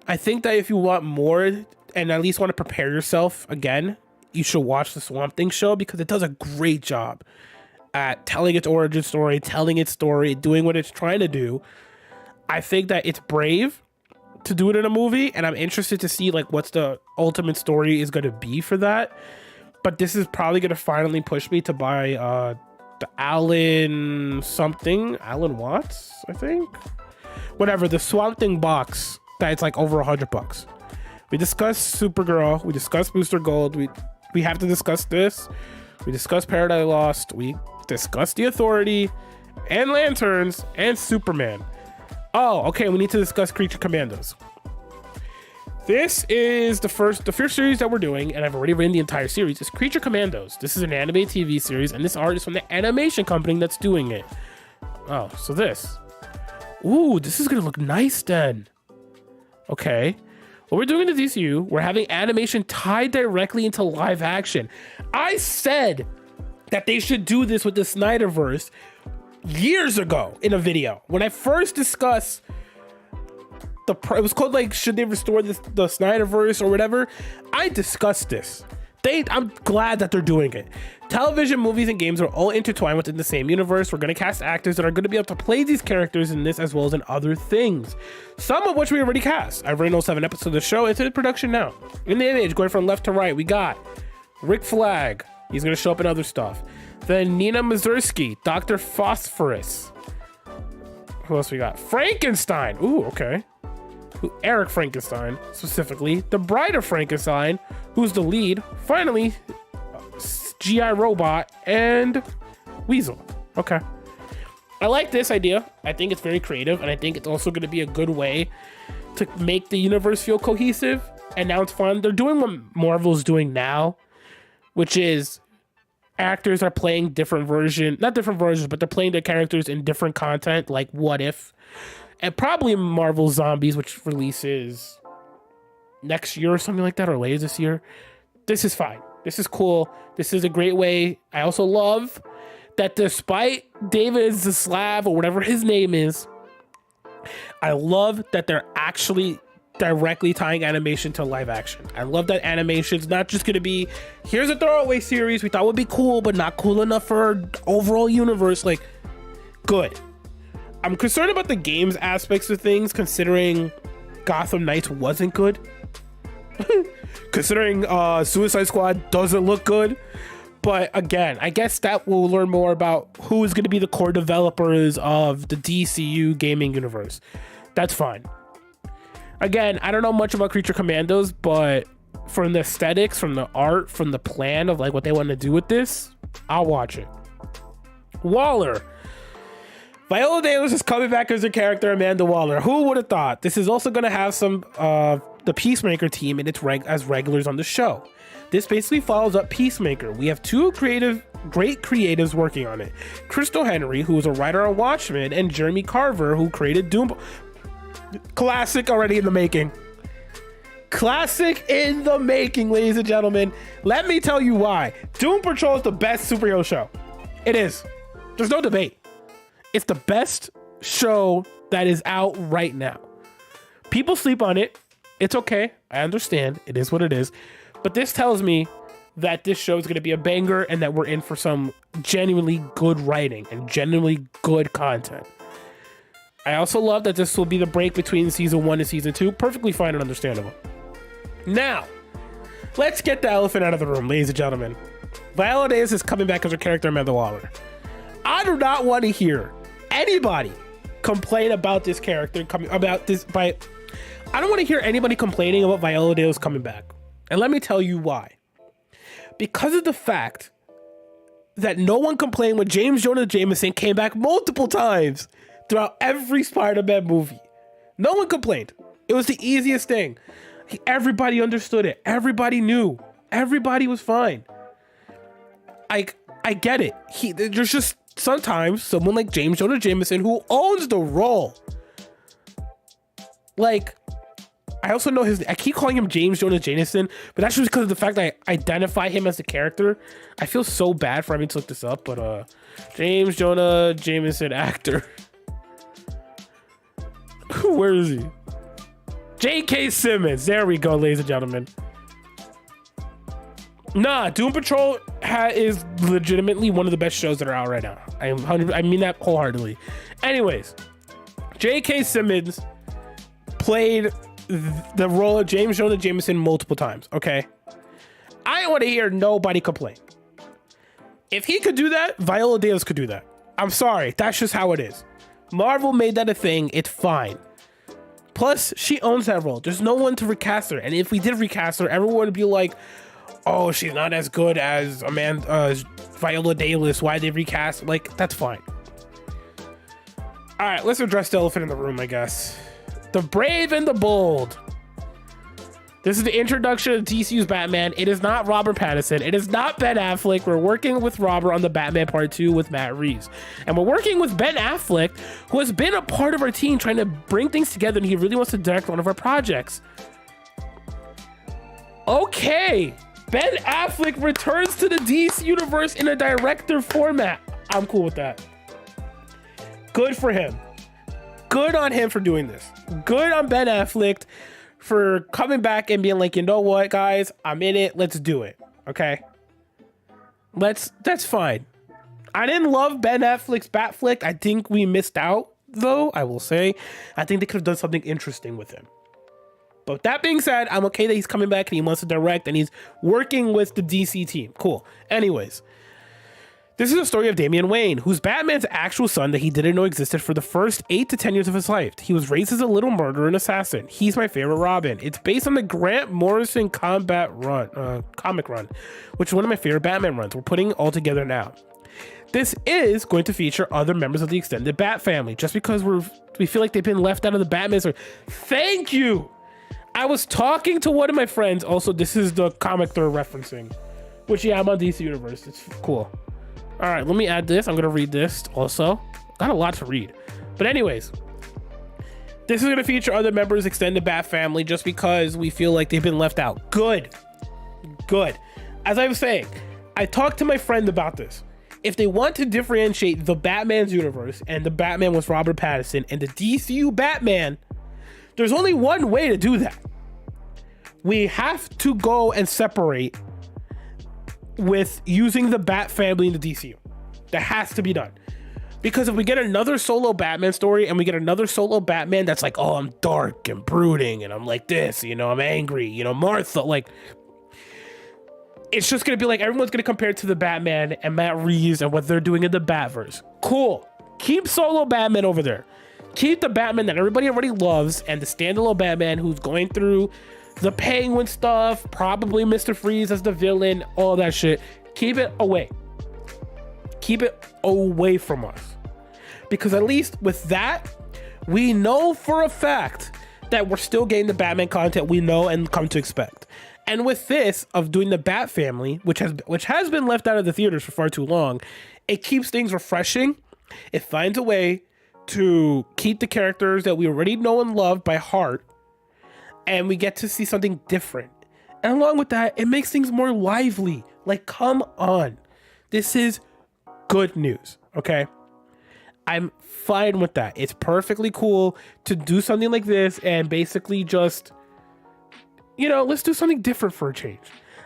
Speaker 1: I think that if you want more and at least want to prepare yourself again, you should watch the Swamp Thing show because it does a great job at telling its origin story, telling its story, doing what it's trying to do. I think that it's brave to do it in a movie, and I'm interested to see like what's the ultimate story is going to be for that. But this is probably going to finally push me to buy the Alan Watts, I think. Whatever, the Swamp Thing box that's like over $100. We discussed Supergirl, we discussed Booster Gold, we have to discuss this. We discussed Paradise Lost, we discussed The Authority, and Lanterns, and Superman. Oh, okay, we need to discuss Creature Commandos. This is the first series that we're doing, and I've already written the entire series. It's Creature Commandos. This is an anime TV series, and this art is from the animation company that's doing it. Oh, so this. Ooh, this is gonna look nice then. Okay. What we're doing in the DCU, we're having animation tied directly into live action. I said that they should do this with the Snyderverse years ago in a video. When I first discussed it was called like, should they restore the Snyderverse or whatever? I discussed this. I'm glad that they're doing it. Television, movies, and games are all intertwined within the same universe. We're going to cast actors that are going to be able to play these characters in this as well as in other things. Some of which we already cast. I've written all 7 episodes of the show. It's in production now. In the image, going from left to right, we got Rick Flag. He's going to show up in other stuff. Then Nina Mazursky, Dr. Phosphorus. Who else we got? Frankenstein. Ooh, okay. Eric Frankenstein, specifically. The Bride of Frankenstein, who's the lead. Finally, G.I. Robot and Weasel. Okay. I like this idea. I think it's very creative, and I think it's also going to be a good way to make the universe feel cohesive. And now it's fun. They're doing what Marvel's doing now, which is actors are playing not different versions, but they're playing their characters in different content, like What If. and probably Marvel Zombies, which releases next year or something like that, or later this year. This is fine. This is cool. This is a great way. I also love that despite David Zaslav or whatever his name is, I love that they're actually directly tying animation to live action. I love that animation's not just going to be, here's a throwaway series we thought would be cool, but not cool enough for our overall universe. Like, good. I'm concerned about the games aspects of things, considering Gotham Knights wasn't good. Considering Suicide Squad doesn't look good. But again, I guess that we'll learn more about who is going to be the core developers of the DCU gaming universe. That's fine. Again, I don't know much about Creature Commandos, but from the aesthetics, from the art, from the plan of like what they want to do with this, I'll watch it. Waller. Viola Davis is coming back as her character, Amanda Waller. Who would have thought? This is also going to have some the Peacemaker team in its as regulars on the show. This basically follows up Peacemaker. We have two great creatives working on it. Crystal Henry, who is a writer on Watchmen, and Jeremy Carver, who created Doom. Classic already in the making. Classic in the making, ladies and gentlemen. Let me tell you why. Doom Patrol is the best superhero show. It is. There's no debate. It's the best show that is out right now. People sleep on it. It's okay. I understand. It is what it is. But this tells me that this show is going to be a banger and that we're in for some genuinely good writing and genuinely good content. I also love that this will be the break between season 1 and season 2. Perfectly fine and understandable. Now, let's get the elephant out of the room, ladies and gentlemen. Viola Davis is coming back as her character, Amanda Waller. I do not want to hear anybody complain about this character coming about this by. I don't want to hear anybody complaining about Viola Davis coming back. And let me tell you why. Because of the fact that no one complained when James Jonah Jameson came back multiple times throughout every Spider-Man movie. No one complained. It was the easiest thing. Everybody understood it. Everybody knew. Everybody was fine. I get it. There's just sometimes someone like James Jonah Jameson who owns the role. Like, I also know I keep calling him James Jonah Jameson, but that's just because of the fact that I identify him as a character. I feel so bad for having to look this up, but James Jonah Jameson actor. Where is he? J.K. Simmons. There we go, ladies and gentlemen. Nah, Doom Patrol is legitimately one of the best shows that are out right now. I mean that wholeheartedly. Anyways, J.K. Simmons played the role of James Jonah Jameson multiple times, okay? I want to hear nobody complain. If he could do that, Viola Davis could do that. I'm sorry, that's just how it is. Marvel made that a thing, it's fine. Plus, she owns that role. There's no one to recast her. And if we did recast her, everyone would be like, oh, she's not as good as Viola Davis. Why they recast? Like, that's fine. All right, let's address the elephant in the room, I guess. The Brave and the Bold. This is the introduction of DCU's Batman. It is not Robert Pattinson. It is not Ben Affleck. We're working with Robert on the Batman Part 2 with Matt Reeves. And we're working with Ben Affleck, who has been a part of our team trying to bring things together, and he really wants to direct one of our projects. Okay. Ben Affleck returns to the DC universe in a director format. I'm cool with that. Good for him. Good on him for doing this. Good on Ben Affleck for coming back and being like, you know what, guys, I'm in it. Let's do it. Okay. That's fine. I didn't love Ben Affleck's Batflick. I think we missed out, though, I will say. I think they could have done something interesting with him. But with that being said, I'm okay that he's coming back and he wants to direct and he's working with the DC team. Cool. Anyways, this is a story of Damian Wayne, who's Batman's actual son that he didn't know existed for the first 8 to 10 years of his life. He was raised as a little murderer and assassin. He's my favorite Robin. It's based on the Grant Morrison comic run, which is one of my favorite Batman runs. We're putting it all together now. This is going to feature other members of the extended Bat family, just because we feel like they've been left out of the Batman story. Thank you. I was talking to one of my friends. Also, this is the comic they're referencing, which, yeah, I'm on DC Universe. It's cool. All right, let me add this. I'm going to read this also. Got a lot to read. But anyways, This is going to feature other members of extended Bat family just because we feel like they've been left out. Good. As I was saying, I talked to my friend about this. If they want to differentiate the Batman's universe and the Batman with Robert Pattinson and the DCU Batman, there's only one way to do that. We have to go and separate with using the Bat family in the DCU. That has to be done. Because if we get another solo Batman story and we get another solo Batman that's like, oh, I'm dark and brooding and I'm like this, you know, I'm angry, you know, Martha, like, it's just going to be like, everyone's going to compare it to the Batman and Matt Reeves and what they're doing in the Batverse. Cool. Keep solo Batman over there. Keep the Batman that everybody already loves and the standalone Batman who's going through the Penguin stuff, probably Mr. Freeze as the villain, all that shit. Keep it away. Keep it away from us. Because at least with that, we know for a fact that we're still getting the Batman content we know and come to expect. And with this of doing the Bat family, which has been left out of the theaters for far too long, it keeps things refreshing. It finds a way to keep the characters that we already know and love by heart, and we get to see something different. And along with that, it makes things more lively. Like, come on. This is good news, okay? I'm fine with that. It's perfectly cool to do something like this and basically just, you know, let's do something different for a change.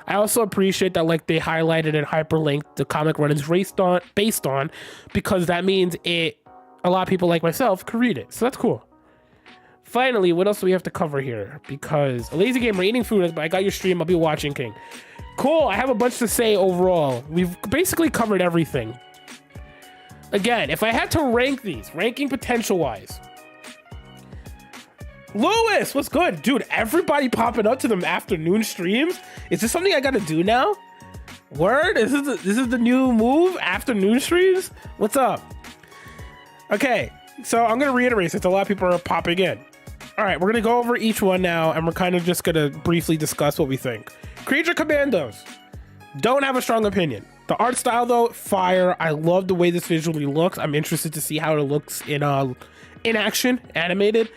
Speaker 1: I also appreciate that, like, they highlighted and hyperlinked the comic run is based on, because that means a lot of people like myself could read it. So that's cool. Finally, what else do we have to cover here? Because a lazy gamer eating food, I got your stream, I'll be watching, King. Cool, I have a bunch to say overall. We've basically covered everything. Again, if I had to rank these, ranking potential-wise, Lewis, what's good? Dude, everybody popping up to them afternoon streams? Is this something I gotta do now? Word? This is the new move? Afternoon streams? What's up? Okay, so I'm gonna reiterate since a lot of people are popping in. All right, we're gonna go over each one now, and we're kind of just gonna briefly discuss what we think. Creature Commandos. Don't have a strong opinion. The art style, though, fire. I love the way this visually looks. I'm interested to see how it looks in action, animated.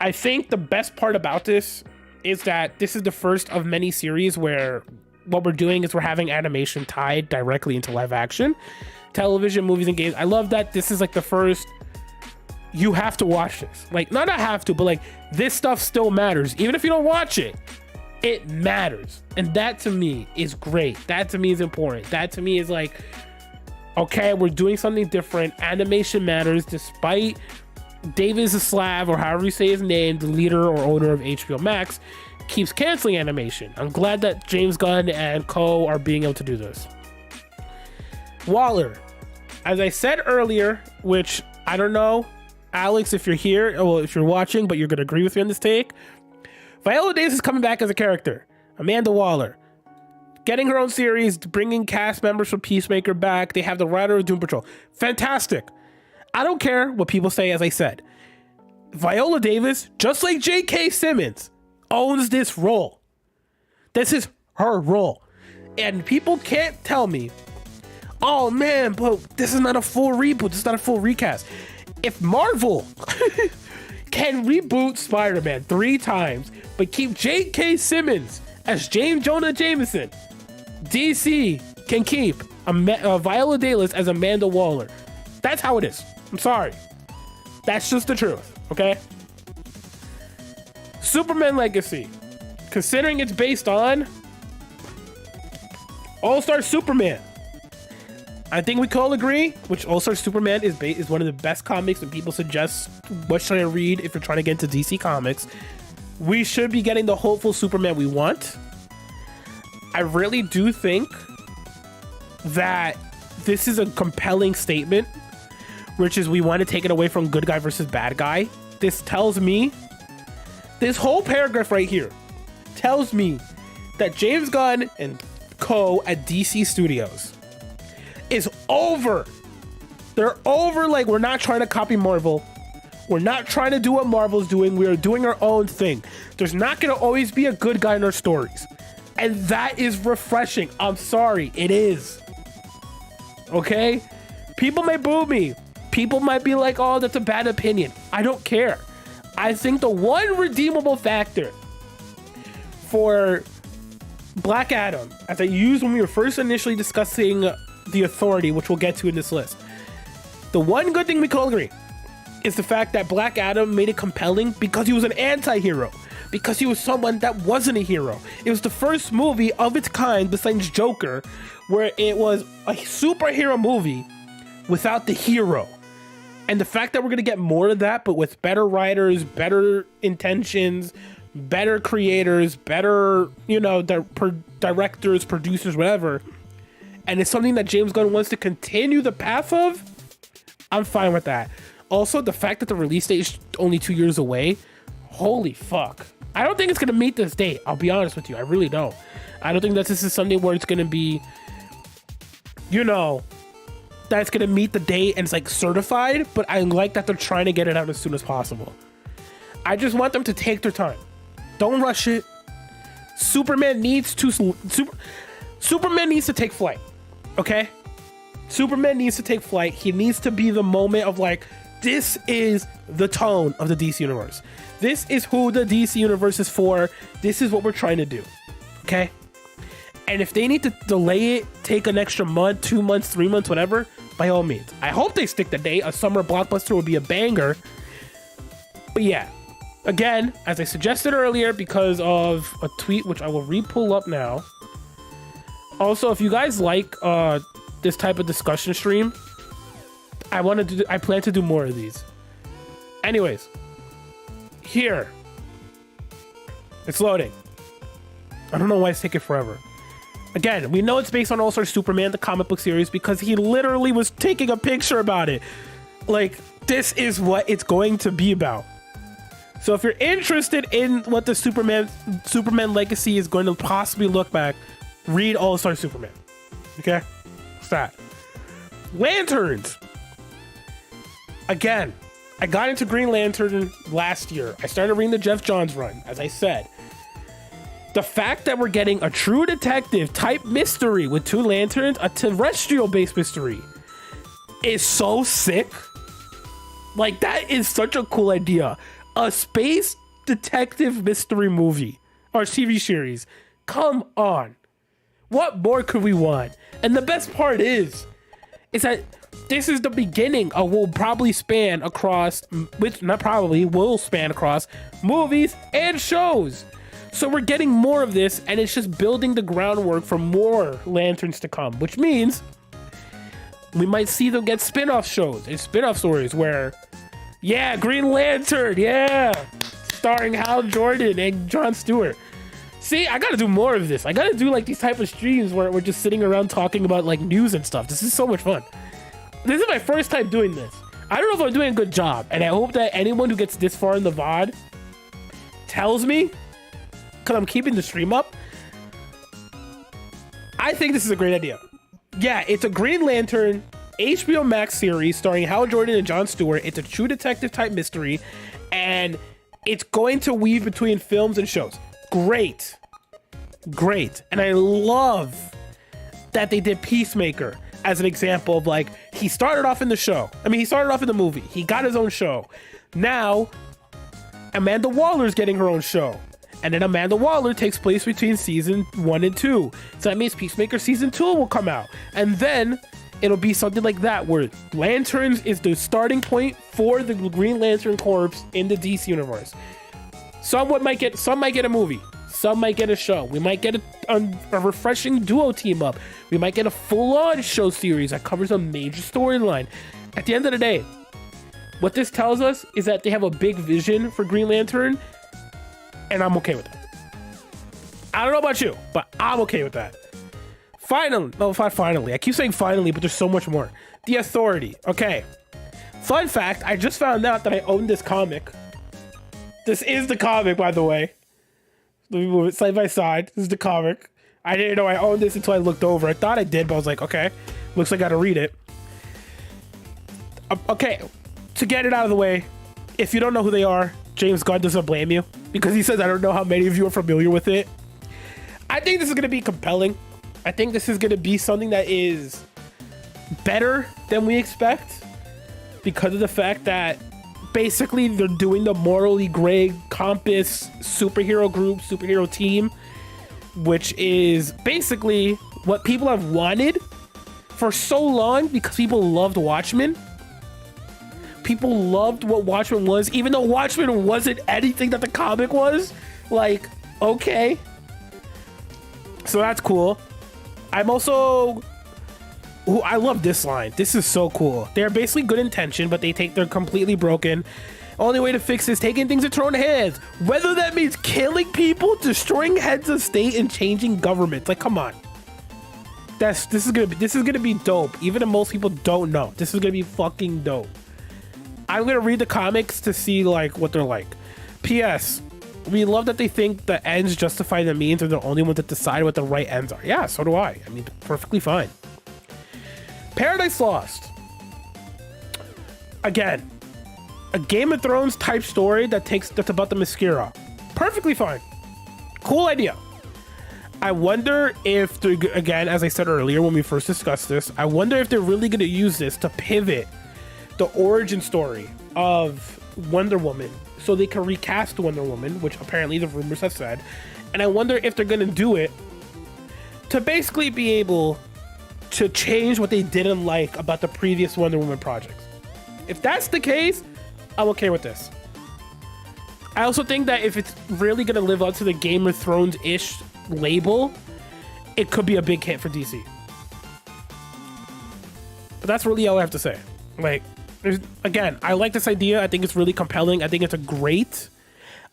Speaker 1: I think the best part about this is that this is the first of many series where what we're doing is we're having animation tied directly into live action. Television, movies, and games. I love that this is like the first, you have to watch this. Like, not I have to, but like, this stuff still matters. Even if you don't watch it, it matters. And that to me is great. That to me is important. That to me is like, okay, we're doing something different. Animation matters despite Davis Slav, or however you say his name, the leader or owner of HBO Max, keeps canceling animation. I'm glad that James Gunn and co are being able to do this. Waller, as I said earlier, which I don't know, Alex, if you're here, well, if you're watching, but you're going to agree with me on this take, Viola Davis is coming back as a character. Amanda Waller, getting her own series, bringing cast members from Peacemaker back. They have the writer of Doom Patrol. Fantastic. I don't care what people say, as I said. Viola Davis, just like J.K. Simmons, owns this role. This is her role. And people can't tell me, oh man, but this is not a full reboot. This is not a full recast. If Marvel can reboot Spider-Man 3 times, but keep J.K. Simmons as James Jonah Jameson, DC can keep Viola Davis as Amanda Waller. That's how it is. I'm sorry. That's just the truth, okay? Superman Legacy. Considering it's based on All-Star Superman, I think we can all agree, which All-Star Superman is one of the best comics when people suggest what should I read if you're trying to get into DC Comics. We should be getting the hopeful Superman we want. I really do think that this is a compelling statement, which is we want to take it away from good guy versus bad guy. This tells me, this whole paragraph right here tells me that James Gunn and co at DC Studios is over. They're over. Like, we're not trying to copy Marvel. We're not trying to do what Marvel's doing. We are doing our own thing. There's not going to always be a good guy in our stories. And that is refreshing. I'm sorry. It is. Okay? People may boo me. People might be like, oh, that's a bad opinion. I don't care. I think the one redeemable factor for Black Adam, as I used when we were first initially discussing the Authority, which we'll get to in this list, the one good thing we can all agree is the fact that Black Adam made it compelling because he was an anti-hero, because he was someone that wasn't a hero. It was the first movie of its kind besides Joker where it was a superhero movie without the hero. And the fact that we're going to get more of that, but with better writers, better intentions, better creators, better, directors, producers, whatever, and it's something that James Gunn wants to continue the path of, I'm fine with that. Also, the fact that the release date is only 2 years away, holy fuck. I don't think it's going to meet this date. I'll be honest with you. I really don't. I don't think that this is something where it's going to be, that's going to meet the date and it's like certified, but I like that they're trying to get it out as soon as possible. I just want them to take their time. Don't rush it. Superman needs to take flight. Okay? Superman needs to take flight. He needs to be the moment of like, this is the tone of the DC universe. This is who the DC universe is for. This is what we're trying to do. Okay? And if they need to delay it, take an extra month, 2 months, 3 months, whatever, by all means. I hope they stick the date. A summer blockbuster would be a banger. But yeah, again, as I suggested earlier, because of a tweet, which I will re-pull up now. Also, if you guys like this type of discussion stream, I plan to do more of these. Anyways, here. It's loading. I don't know why it's taking forever. Again, we know it's based on All-Star Superman, the comic book series, because he literally was taking a picture about it. Like, this is what it's going to be about. So if you're interested in what the Superman legacy is going to possibly look back, read All-Star Superman. Okay? What's that? Lanterns. Again, I got into Green Lantern last year. I started reading the Jeff Johns run, as I said. The fact that we're getting a true detective type mystery with two lanterns, a terrestrial based mystery, is so sick. Like, that is such a cool idea. A space detective mystery movie or TV series. Come on. What more could we want? And the best part is that this is the beginning of will probably span across, which not probably, will span across movies and shows. So we're getting more of this, and it's just building the groundwork for more lanterns to come, which means we might see them get spin-off shows and spin-off stories where, yeah, Green Lantern, yeah, starring Hal Jordan and Jon Stewart. See, I gotta do more of this. I gotta do like these type of streams where we're just sitting around talking about like news and stuff. This is so much fun. This is my first time doing this. I don't know if I'm doing a good job, and I hope that anyone who gets this far in the VOD tells me, because I'm keeping the stream up. I think this is a great idea. Yeah, it's a Green Lantern HBO Max series starring Hal Jordan and Jon Stewart. It's a true detective type mystery, and it's going to weave between films and shows. Great. And I love that they did Peacemaker as an example of like, he started off in the show. He started off in the movie. He got his own show. Now, Amanda Waller's getting her own show. And then Amanda Waller takes place between season 1 and 2. So that means Peacemaker season 2 will come out. And then it'll be something like that where Lanterns is the starting point for the Green Lantern Corps in the DC universe. Some might get a movie. Some might get a show. We might get a refreshing duo team up. We might get a full-on show series that covers a major storyline. At the end of the day, what this tells us is that they have a big vision for Green Lantern, and I'm okay with that. I don't know about you, but I'm okay with that. Finally, I keep saying finally, but there's so much more. The Authority. Okay. Fun fact, I just found out that I own this comic. This is the comic, by the way. Let me move it side by side. This is the comic. I didn't know I owned this until I looked over. I thought I did, but I was like, okay. Looks like I gotta read it. Okay. To get it out of the way, if you don't know who they are, James Gunn doesn't blame you because he says, I don't know how many of you are familiar with it. I think this is going to be compelling. I think this is going to be something that is better than we expect because of the fact that basically they're doing the morally gray compass superhero group, superhero team, which is basically what people have wanted for so long because people loved Watchmen. People loved what Watchmen was, even though Watchmen wasn't anything that the comic was. Like, okay. So that's cool. I love this line. This is so cool. They're basically good intention, but they're completely broken. Only way to fix this, taking things into their own hands. Whether that means killing people, destroying heads of state, and changing governments. Like, come on. This is gonna be dope. Even if most people don't know, this is gonna be fucking dope. I'm gonna read the comics to see like what they're like. P.S. We love that they think the ends justify the means and they're the only ones that decide what the right ends are. Yeah, so do I. I mean, perfectly fine. Paradise Lost. Again, a Game of Thrones type story that's about the Mascara. Perfectly fine. Cool idea. I wonder if they're, again, as I said earlier when we first discussed this, I wonder if they're really going to use this to pivot the origin story of Wonder Woman so they can recast Wonder Woman, which apparently the rumors have said. And I wonder if they're going to do it to basically be able to change what they didn't like about the previous Wonder Woman projects. If that's the case, I'm okay with this. I also think that if it's really going to live up to the Game of Thrones-ish label, it could be a big hit for DC. But that's really all I have to say. Like, again, I like this idea. I think it's really compelling. I think it's a great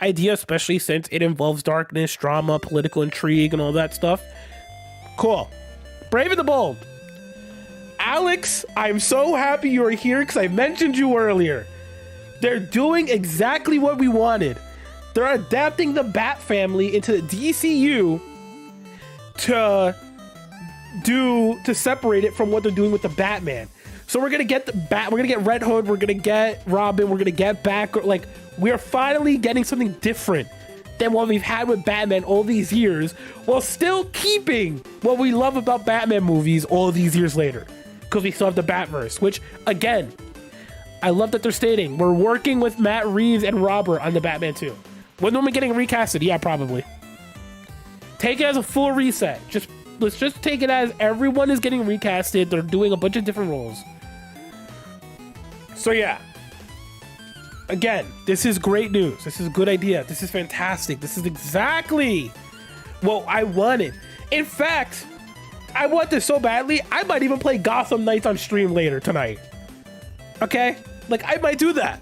Speaker 1: idea, especially since it involves darkness, drama, political intrigue, and all that stuff. Cool. Brave and the Bold. Alex, I'm so happy you're here because I mentioned you earlier. They're doing exactly what we wanted. They're adapting the Bat family into the DCU to separate it from what they're doing with the Batman. So we're gonna get we're gonna get Red Hood, we're gonna get Robin, we're gonna get Batgirl. Like, we're finally getting something different than what we've had with Batman all these years, while still keeping what we love about Batman movies all these years later. Because we still have the Batverse, which, again, I love that they're stating we're working with Matt Reeves and Robert on the Batman 2. When am I getting recasted? Yeah, probably. Take it as a full reset. Let's just take it as everyone is getting recasted. They're doing a bunch of different roles. So yeah. Again, this is great news. This is a good idea. This is fantastic. This is exactly what I wanted. In fact, I want this so badly, I might even play Gotham Knights on stream later tonight. Okay? Like, I might do that.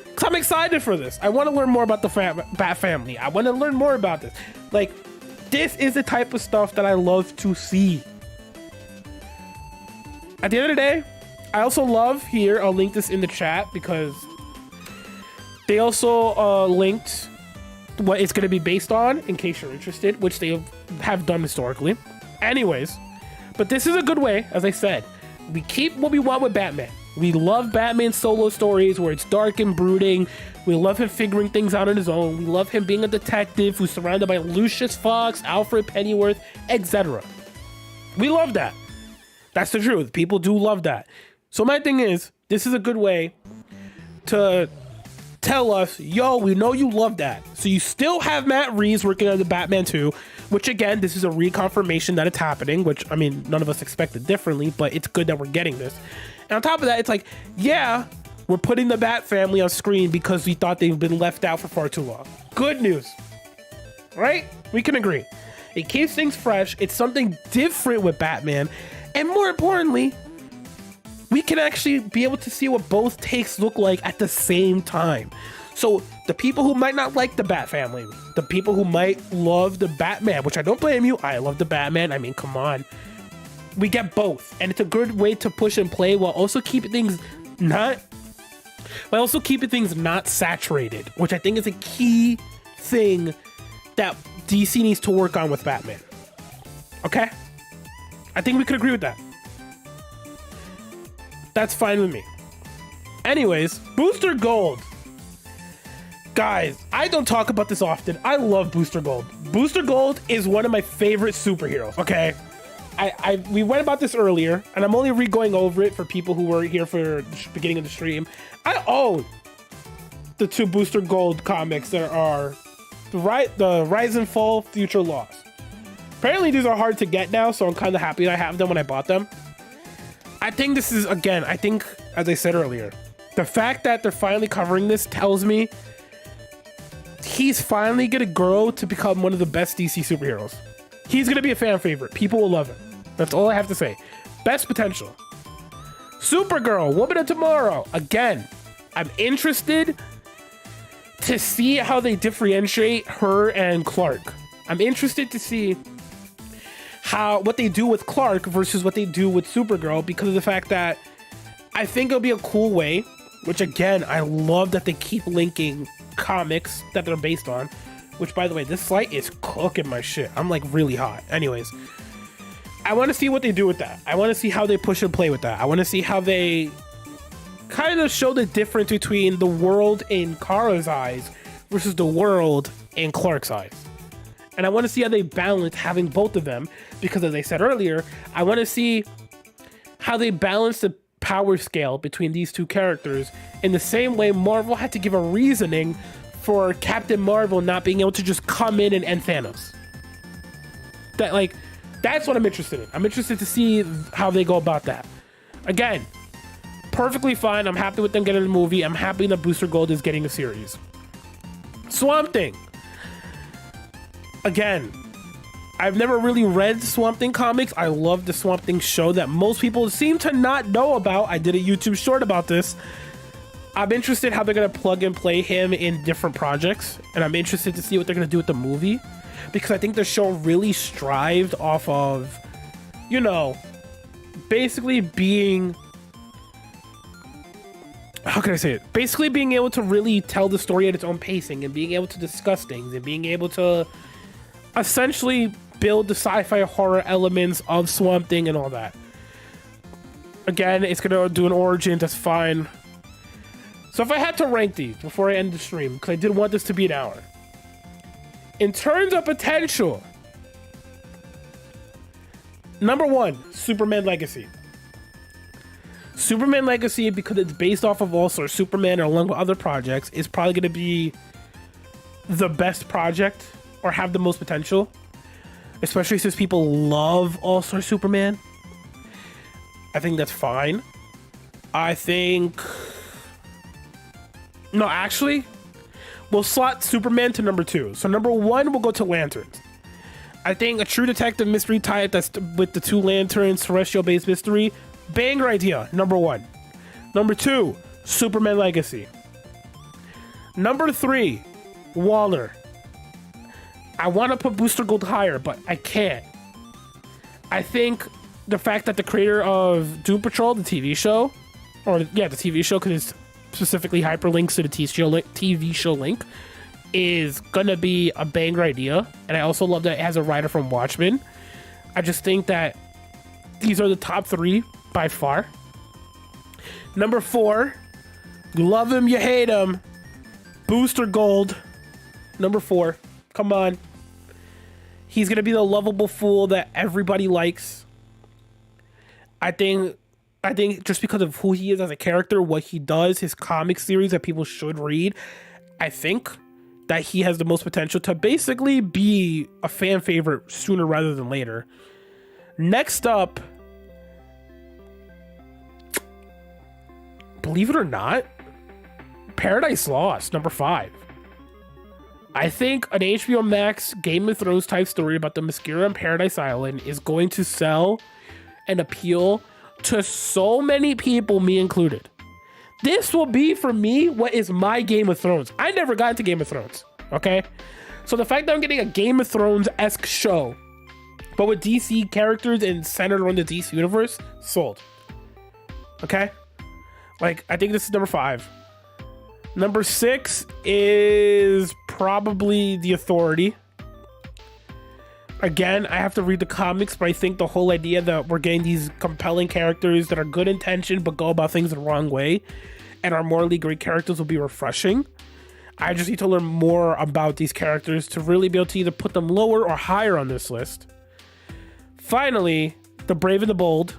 Speaker 1: Because I'm excited for this. I want to learn more about the Bat family. I want to learn more about this. Like, this is the type of stuff that I love to see. At the end of the day, I also love here, I'll link this in the chat because they also linked what it's going to be based on, in case you're interested, which they have done historically. Anyways, but this is a good way, as I said. We keep what we want with Batman. We love Batman solo stories where it's dark and brooding. We love him figuring things out on his own. We love him being a detective who's surrounded by Lucius Fox, Alfred Pennyworth, etc. We love that. That's the truth. People do love that. So my thing is, this is a good way to tell us, yo, we know you love that. So you still have Matt Reeves working on the Batman 2, which again, this is a reconfirmation that it's happening, which, I mean, none of us expected differently, but it's good that we're getting this. And on top of that, it's like, yeah, we're putting the Bat family on screen because we thought they've been left out for far too long. Good news, right? We can agree. It keeps things fresh. It's something different with Batman. And more importantly, we can actually be able to see what both takes look like at the same time. So the people who might not like the Bat family, the people who might love the Batman, which I don't blame you. I love the Batman. I mean, come on. We get both. And it's a good way to push and play while also keeping things not saturated, which I think is a key thing that DC needs to work on with Batman. Okay? I think we could agree with that. That's fine with me. Anyways, Booster Gold. Guys, I don't talk about this often. I love Booster Gold. Booster Gold is one of my favorite superheroes, okay? We went about this earlier, and I'm only re-going over it for people who were here for the beginning of the stream. I own the 2 Booster Gold comics that are the Rise and Fall, Future Lost. Apparently these are hard to get now, so I'm kind of happy that I have them when I bought them. I think this is, again, I think, as I said earlier, the fact that they're finally covering this tells me he's finally gonna grow to become one of the best DC superheroes. He's gonna be a fan favorite. People will love him. That's all I have to say. Best potential. Supergirl, Woman of Tomorrow. Again, I'm interested to see how they differentiate her and Clark. I'm interested to see what they do with Clark versus what they do with Supergirl, because of the fact that I think it'll be a cool way, which again, I love that they keep linking comics that they're based on, which by the way, this site is cooking my shit. I'm like really hot. Anyways, I want to see what they do with that. I want to see how they push and play with that. I want to see how they kind of show the difference between the world in Kara's eyes versus the world in Clark's eyes. And I want to see how they balance having both of them, because as I said earlier, I want to see how they balance the power scale between these 2 characters in the same way Marvel had to give a reasoning for Captain Marvel not being able to just come in and end Thanos. That's what I'm interested in. I'm interested to see how they go about that. Again, perfectly fine. I'm happy with them getting a movie. I'm happy that Booster Gold is getting a series. Swamp Thing. Again, I've never really read Swamp Thing comics. I love the Swamp Thing show that most people seem to not know about. I did a YouTube short about this. I'm interested how they're going to plug and play him in different projects. And I'm interested to see what they're going to do with the movie. Because I think the show really strived off of, you know, basically being... How can I say it? Basically being able to really tell the story at its own pacing and being able to discuss things and being able to essentially build the sci-fi horror elements of Swamp Thing and all that. Again, it's going to do an origin, that's fine. So if I had to rank these before I end the stream, because I did want this to be an hour. In terms of potential, number 1, Superman Legacy. Superman Legacy, because it's based off of also Superman or along with other projects, is probably going to be the best project or have the most potential, especially since people love All-Star Superman. I think that's fine. I think... No, actually, we'll slot Superman to number 2. So number 1 will go to Lanterns. I think a true detective mystery type that's with the 2 lanterns, terrestrial-based mystery, banger idea, number 1. Number 2, Superman Legacy. Number 3, Waller. I want to put Booster Gold higher, but I can't. I think the fact that the creator of Doom Patrol, the TV show, the TV show, because it's specifically hyperlinks to the TV show link, is gonna be a banger idea. And I also love that it has a writer from Watchmen. I just think that these are the top 3 by far. Number 4, you love him, you hate him, Booster Gold. Number 4, come on. He's gonna be the lovable fool that everybody likes. I think just because of who he is as a character, what he does, his comic series that people should read, I think that he has the most potential to basically be a fan favorite sooner rather than later. Next up, believe it or not, Paradise Lost, number 5. I think an HBO Max Game of Thrones type story about the Mascara on Paradise Island is going to sell and appeal to so many people, me included. This will be, for me, what is my Game of Thrones. I never got into Game of Thrones, okay? So the fact that I'm getting a Game of Thrones-esque show, but with DC characters and centered around the DC universe, sold. Okay? Like, I think this is number 5. Number 6 is probably The Authority. Again, I have to read the comics, but I think the whole idea that we're getting these compelling characters that are good intentioned but go about things the wrong way and are morally great characters will be refreshing. I just need to learn more about these characters to really be able to either put them lower or higher on this list. Finally, The Brave and the Bold.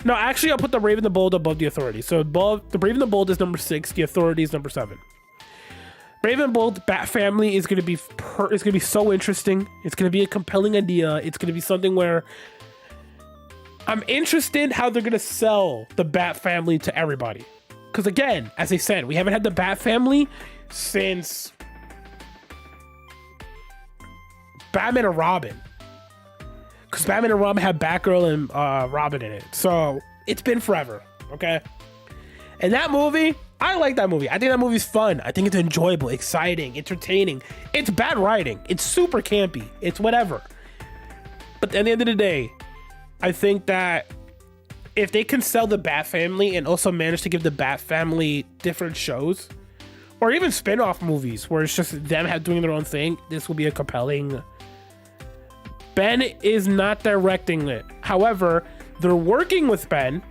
Speaker 1: No, actually, I'll put the Brave and the Bold above the Authority. So above the Brave and the Bold is number 6. The Authority is number 7. Brave and Bold Bat Family is gonna be so interesting. It's gonna be a compelling idea. It's gonna be something where I'm interested how they're gonna sell the Bat Family to everybody. Because again, as I said, we haven't had the Bat Family since Batman and Robin. Because Batman and Robin had Batgirl and Robin in it. So it's been forever, okay? And that movie, I like that movie. I think that movie's fun. I think it's enjoyable, exciting, entertaining. It's bad writing. It's super campy. It's whatever. But at the end of the day, I think that if they can sell the Bat Family and also manage to give the Bat Family different shows, or even spin-off movies where it's just them doing their own thing, this will be a compelling... Ben is not directing it. However, they're working with Ben,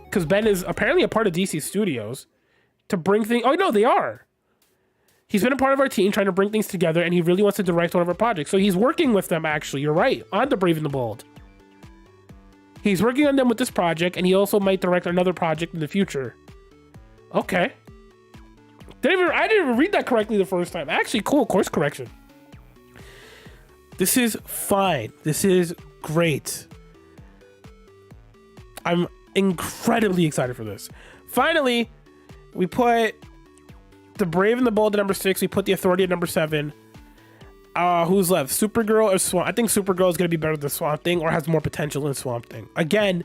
Speaker 1: because Ben is apparently a part of DC Studios, to bring things... Oh, no, they are. He's been a part of our team trying to bring things together, and he really wants to direct one of our projects. So he's working with them, actually. You're right. On The Brave and the Bold. He's working on them with this project, and he also might direct another project in the future. Okay. I didn't even read that correctly the first time. Actually, cool. Course correction. This is fine. This is great. I'm incredibly excited for this. Finally, we put the Brave and the Bold at number 6. We put the Authority at number 7. Who's left? Supergirl or Swamp? I think Supergirl is going to be better than Swamp Thing, or has more potential than Swamp Thing. Again,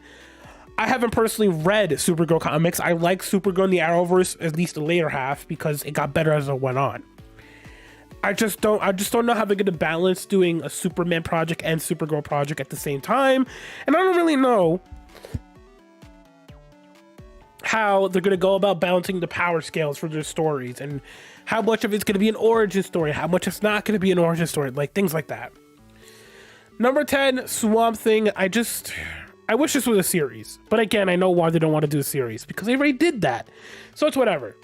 Speaker 1: I haven't personally read Supergirl comics. I like Supergirl in the Arrowverse, at least the later half, because it got better as it went on. I just don't know how they're going to balance doing a Superman project and Supergirl project at the same time. And I don't really know how they're going to go about balancing the power scales for their stories, and how much of it's going to be an origin story, how much it's not going to be an origin story, like things like that. Number 10, Swamp Thing. I wish this was a series, but again, I know why they don't want to do a series, because they already did that. So it's whatever.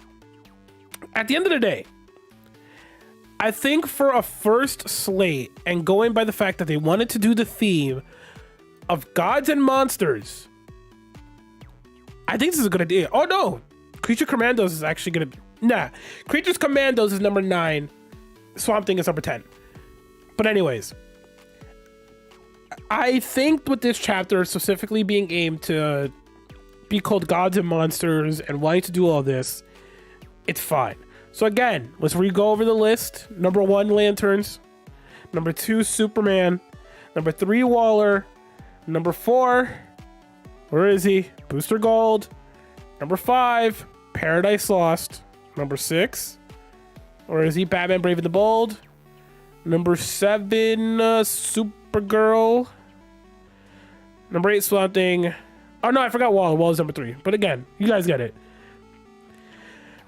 Speaker 1: At the end of the day, I think for a first slate, and going by the fact that they wanted to do the theme of gods and monsters, I think this is a good idea. Oh no, Creature Commandos is actually gonna be... Nah, Creatures Commandos is number 9. Swamp Thing is number 10. But anyways, I think with this chapter specifically being aimed to be called Gods and Monsters and wanting to do all this, it's fine. So again, let's go over the list. Number 1, Lanterns. Number 2, Superman. Number 3, Waller. Number 4, where is he? Booster Gold. Number 5, Paradise Lost. Number 6, where is he? Batman Brave and the Bold. Number 7, Supergirl. Number 8, Swamp Thing. Oh no, I forgot Waller. Waller's number 3. But again, you guys get it.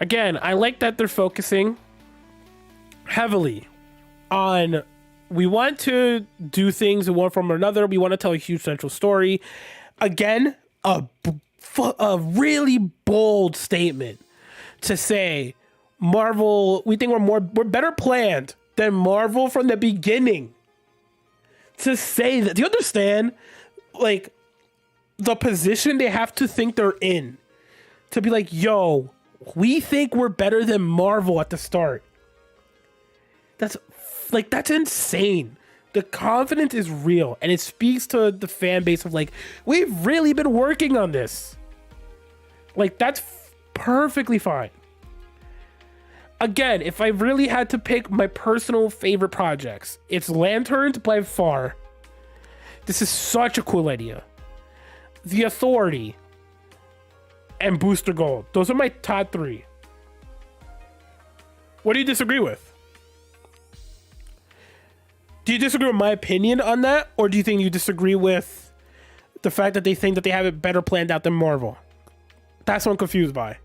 Speaker 1: Again, I like that they're focusing heavily on, we want to do things in one form or another. We want to tell a huge central story. Again, a really bold statement to say Marvel, we think we're better planned than Marvel from the beginning. To say that, do you understand, like, the position they have to think they're in? To be like, yo, we think we're better than Marvel at the start. That's insane. The confidence is real, and it speaks to the fan base of like, we've really been working on this. Like, that's perfectly fine. Again, if I really had to pick my personal favorite projects, it's Lanterns by far. This is such a cool idea. The Authority and Booster Gold. Those are my top 3. What do you disagree with? Do you disagree with my opinion on that? Or do you think you disagree with the fact that they think that they have it better planned out than Marvel? That's what I'm confused by.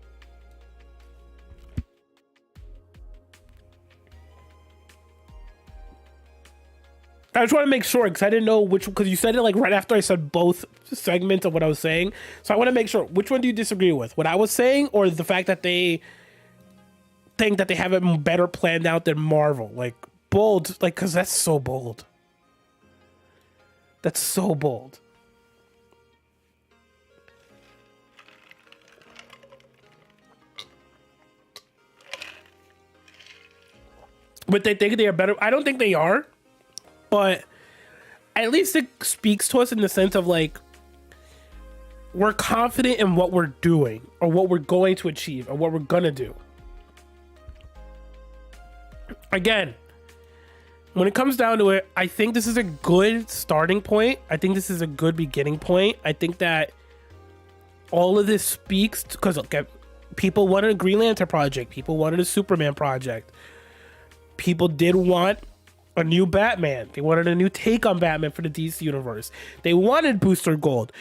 Speaker 1: I just want to make sure, because I didn't know which, because you said it like right after I said both segments of what I was saying. So I want to make sure, which one do you disagree with? What I was saying, or the fact that they think that they have it better planned out than Marvel? Like, bold, like, because that's so bold. That's so bold. but they think they are better. I don't think they are, but at least it speaks to us in the sense of like, we're confident in what we're doing or what we're going to achieve or what we're gonna do. Again, when it comes down to it, I think this is a good starting point. I think this is a good beginning point. I think that all of this speaks to, because okay, people wanted a Green Lantern project, people wanted a Superman project, people did want a new Batman, they wanted a new take on Batman for the DC universe, they wanted Booster Gold.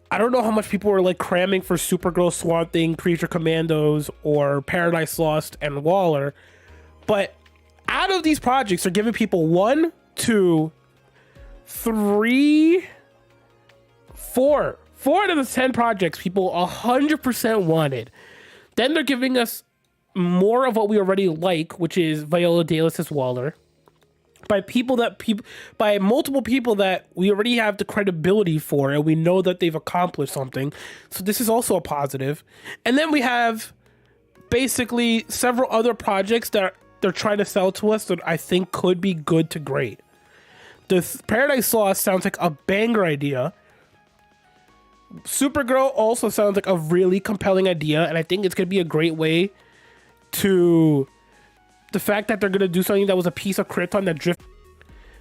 Speaker 1: I don't know how much people were like cramming for Supergirl, Swamp Thing, Creature Commandos, or Paradise Lost and Waller, but out of these projects, they're giving people 1, 2, 3, 4 out of the 10 projects people 100% wanted. Then they're giving us more of what we already like, which is Viola Davis as Waller, by multiple people that we already have the credibility for, and we know that they've accomplished something. So this is also a positive. And then we have basically several other projects that they're trying to sell to us that I think could be good to great. The Paradise Lost sounds like a banger idea. Supergirl also sounds like a really compelling idea, and I think it's going to be a great way to... The fact that they're going to do something that was a piece of Krypton that drift...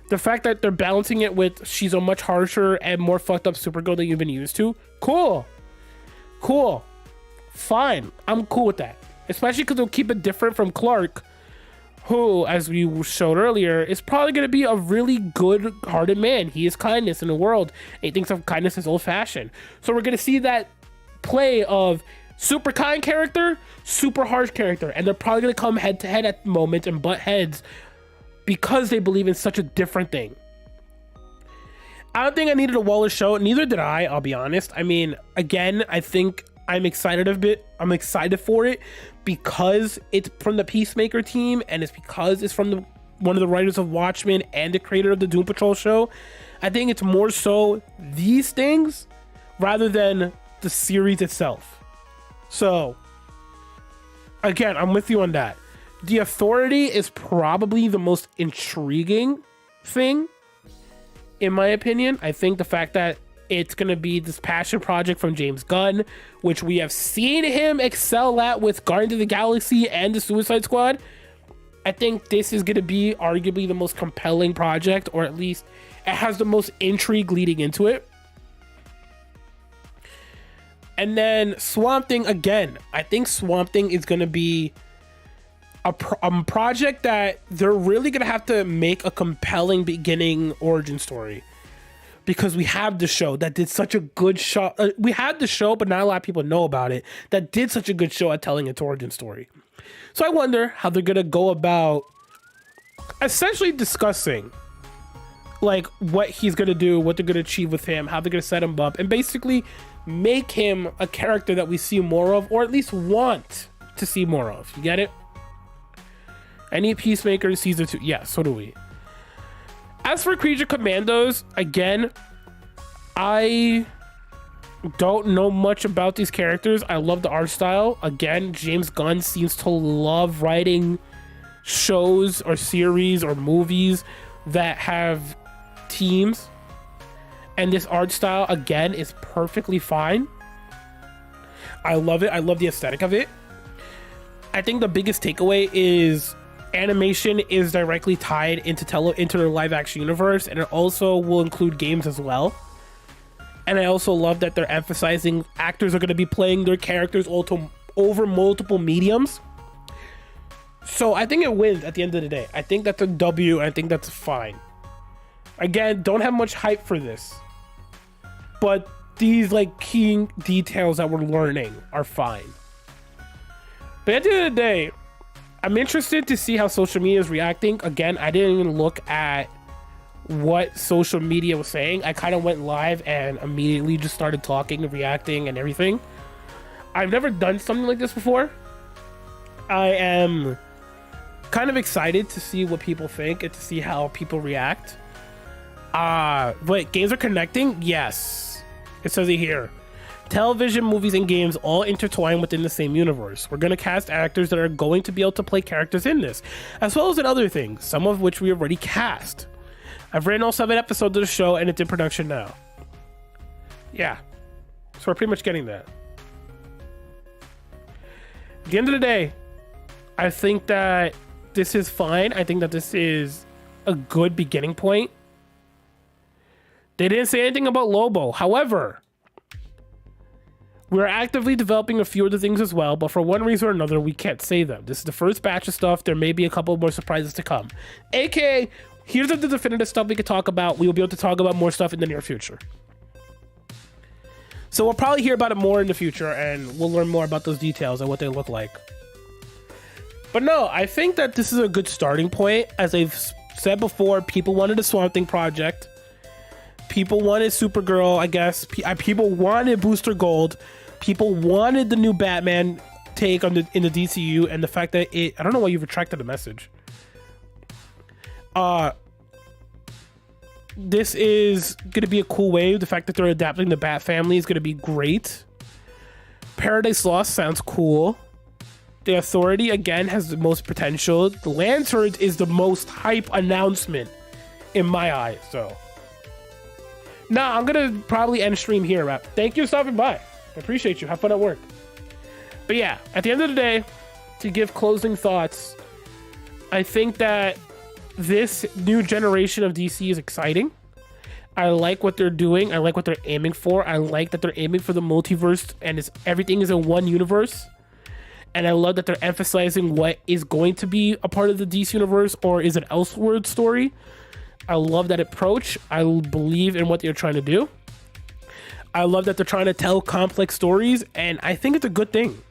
Speaker 1: The fact that they're balancing it with she's a much harsher and more fucked up Supergirl than you've been used to. Cool. Fine. I'm cool with that. Especially because they'll keep it different from Clark, who, as we showed earlier, is probably going to be a really good-hearted man. He is kindness in the world. And he thinks of kindness as old-fashioned. So we're going to see that play of super kind character, super harsh character. And they're probably going to come head-to-head at the moment and butt heads because they believe in such a different thing. I don't think I needed a Waller show. Neither did I'll be honest. I mean, again, I think I'm excited I'm excited for it because it's from the Peacemaker team, and it's because it's from one of the writers of Watchmen and the creator of the Doom Patrol show. I think it's more so these things rather than the series itself. So again, I'm with you on that. The Authority is probably the most intriguing thing, in my opinion. I think the fact that it's going to be this passion project from James Gunn, which we have seen him excel at with Guardians of the Galaxy and the Suicide Squad. I think this is going to be arguably the most compelling project, or at least it has the most intrigue leading into it. And then Swamp Thing, again, I think Swamp Thing is going to be a project that they're really going to have to make a compelling beginning origin story. Because we have the show that did such a good show. We had the show, but not a lot of people know about it. That did such a good show at telling its origin story. So I wonder how they're going to go about essentially discussing like what he's going to do, what they're going to achieve with him, how they're going to set him up, and basically make him a character that we see more of, or at least want to see more of. You get it? Any Peacemaker season 2? Yeah, so do we. As for Creature Commandos, again, I don't know much about these characters. I love the art style. Again, James Gunn seems to love writing shows or series or movies that have teams. And this art style, again, is perfectly fine. I love it. I love the aesthetic of it. I think the biggest takeaway is animation is directly tied into the live action universe, and it also will include games as well. And I also love that they're emphasizing actors are going to be playing their characters over multiple mediums. So I think it wins at the end of the day. I think that's a W, and I think that's fine. Again, don't have much hype for this, but these like key details that we're learning are fine. But at the end of the day, I'm interested to see how social media is reacting. Again, I didn't even look at what social media was saying. I kind of went live and immediately just started talking and reacting and everything. I've never done something like this before. I am kind of excited to see what people think and to see how people react. But games are connecting? Yes. It says it here. Television, movies, and games all intertwine within the same universe. We're going to cast actors that are going to be able to play characters in this, as well as in other things, some of which we already cast. I've written all 7 episodes of the show, and it's in production now. Yeah, so we're pretty much getting that. At the end of the day, I think that this is fine. I think that this is a good beginning point. They didn't say anything about Lobo. However, we're actively developing a few other things as well, but for one reason or another, we can't say them. This is the first batch of stuff. There may be a couple more surprises to come. AKA, here's the definitive stuff we could talk about. We will be able to talk about more stuff in the near future. So we'll probably hear about it more in the future, and we'll learn more about those details and what they look like. But no, I think that this is a good starting point. As I've said before, people wanted a Swamp Thing project. People wanted Supergirl, I guess. People wanted Booster Gold. People wanted the new Batman take on in the DCU, and the fact that I don't know why you retracted the message. This is going to be a cool wave. The fact that they're adapting the Bat family is going to be great. Paradise Lost sounds cool. The Authority, again, has the most potential. The Lanterns is the most hype announcement in my eyes, so. Nah, I'm going to probably end stream here, Rap. Thank you for stopping by. I appreciate you. Have fun at work. But yeah, at the end of the day, to give closing thoughts, I think that this new generation of DC is exciting. I like what they're doing. I like what they're aiming for. I like that they're aiming for the multiverse and everything is in one universe. And I love that they're emphasizing what is going to be a part of the DC universe or is an Elseworld story. I love that approach. I believe in what they're trying to do. I love that they're trying to tell complex stories, and I think it's a good thing.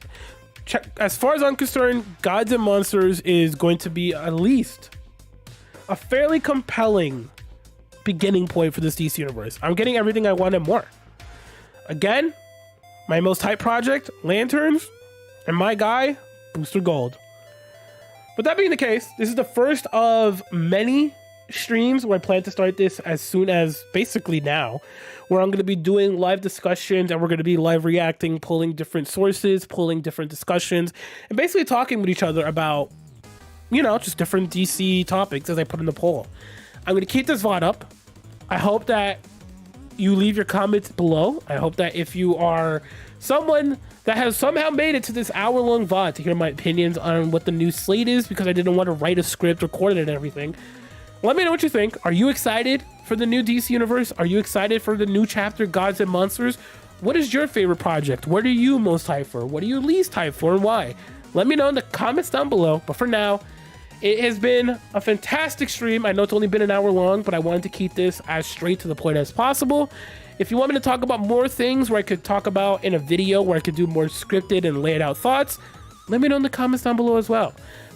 Speaker 1: As far as I'm concerned, Gods and Monsters is going to be at least a fairly compelling beginning point for this DC universe. I'm getting everything I want and more. Again, my most hype project, Lanterns, and my guy, Booster Gold. With that being the case, this is the first of many streams where I plan to start this as soon as basically now, where I'm going to be doing live discussions and we're going to be live reacting, pulling different sources, pulling different discussions, and basically talking with each other about, you know, just different DC topics as I put in the poll. I'm going to keep this VOD up. I hope that you leave your comments below. I hope that if you are someone that has somehow made it to this hour-long VOD to hear my opinions on what the new slate is, because I didn't want to write a script, record it, and everything, let me know what you think. Are you excited for the new DC universe? Are you excited for the new chapter, Gods and Monsters? What is your favorite project? What are you most hyped for? What are you least hyped for, and why? Let me know in the comments down below. But for now, it has been a fantastic stream. I know it's only been an hour long, but I wanted to keep this as straight to the point as possible. If you want me to talk about more things where I could talk about in a video, where I could do more scripted and laid out thoughts, let me know in the comments down below as well.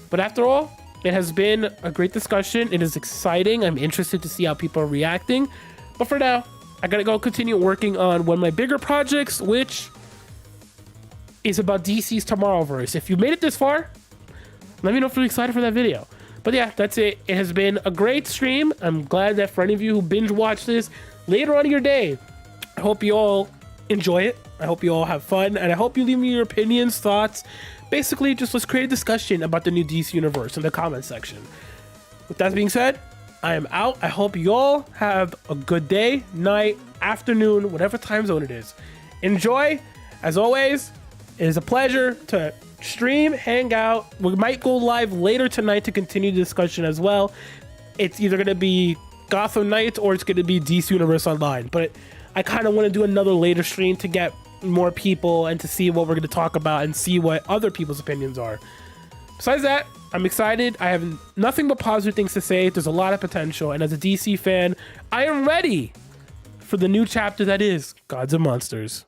Speaker 1: But after all, it has been a great discussion. It is exciting. I'm interested to see how people are reacting. But for now, I gotta go continue working on one of my bigger projects, which is about DC's Tomorrowverse. If you made it this far, let me know if you're excited for that video. But yeah, that's it. It has been a great stream. I'm glad that for any of you who binge watch this later on in your day, I hope you all enjoy it. I hope you all have fun, and I hope you leave me your opinions, thoughts. Basically, just let's create a discussion about the new DC universe in the comment section. With that being said, I am out. I hope you all have a good day, night, afternoon, whatever time zone it is. Enjoy. As always, it is a pleasure to stream, hang out. We might go live later tonight to continue the discussion as well. It's either going to be Gotham Knights or it's going to be DC Universe Online. But I kind of want to do another later stream to get more people and to see what we're going to talk about and see what other people's opinions are. Besides that, I'm excited. I have nothing but positive things to say. There's a lot of potential, and as a DC fan, I am ready for the new chapter that is Gods and Monsters.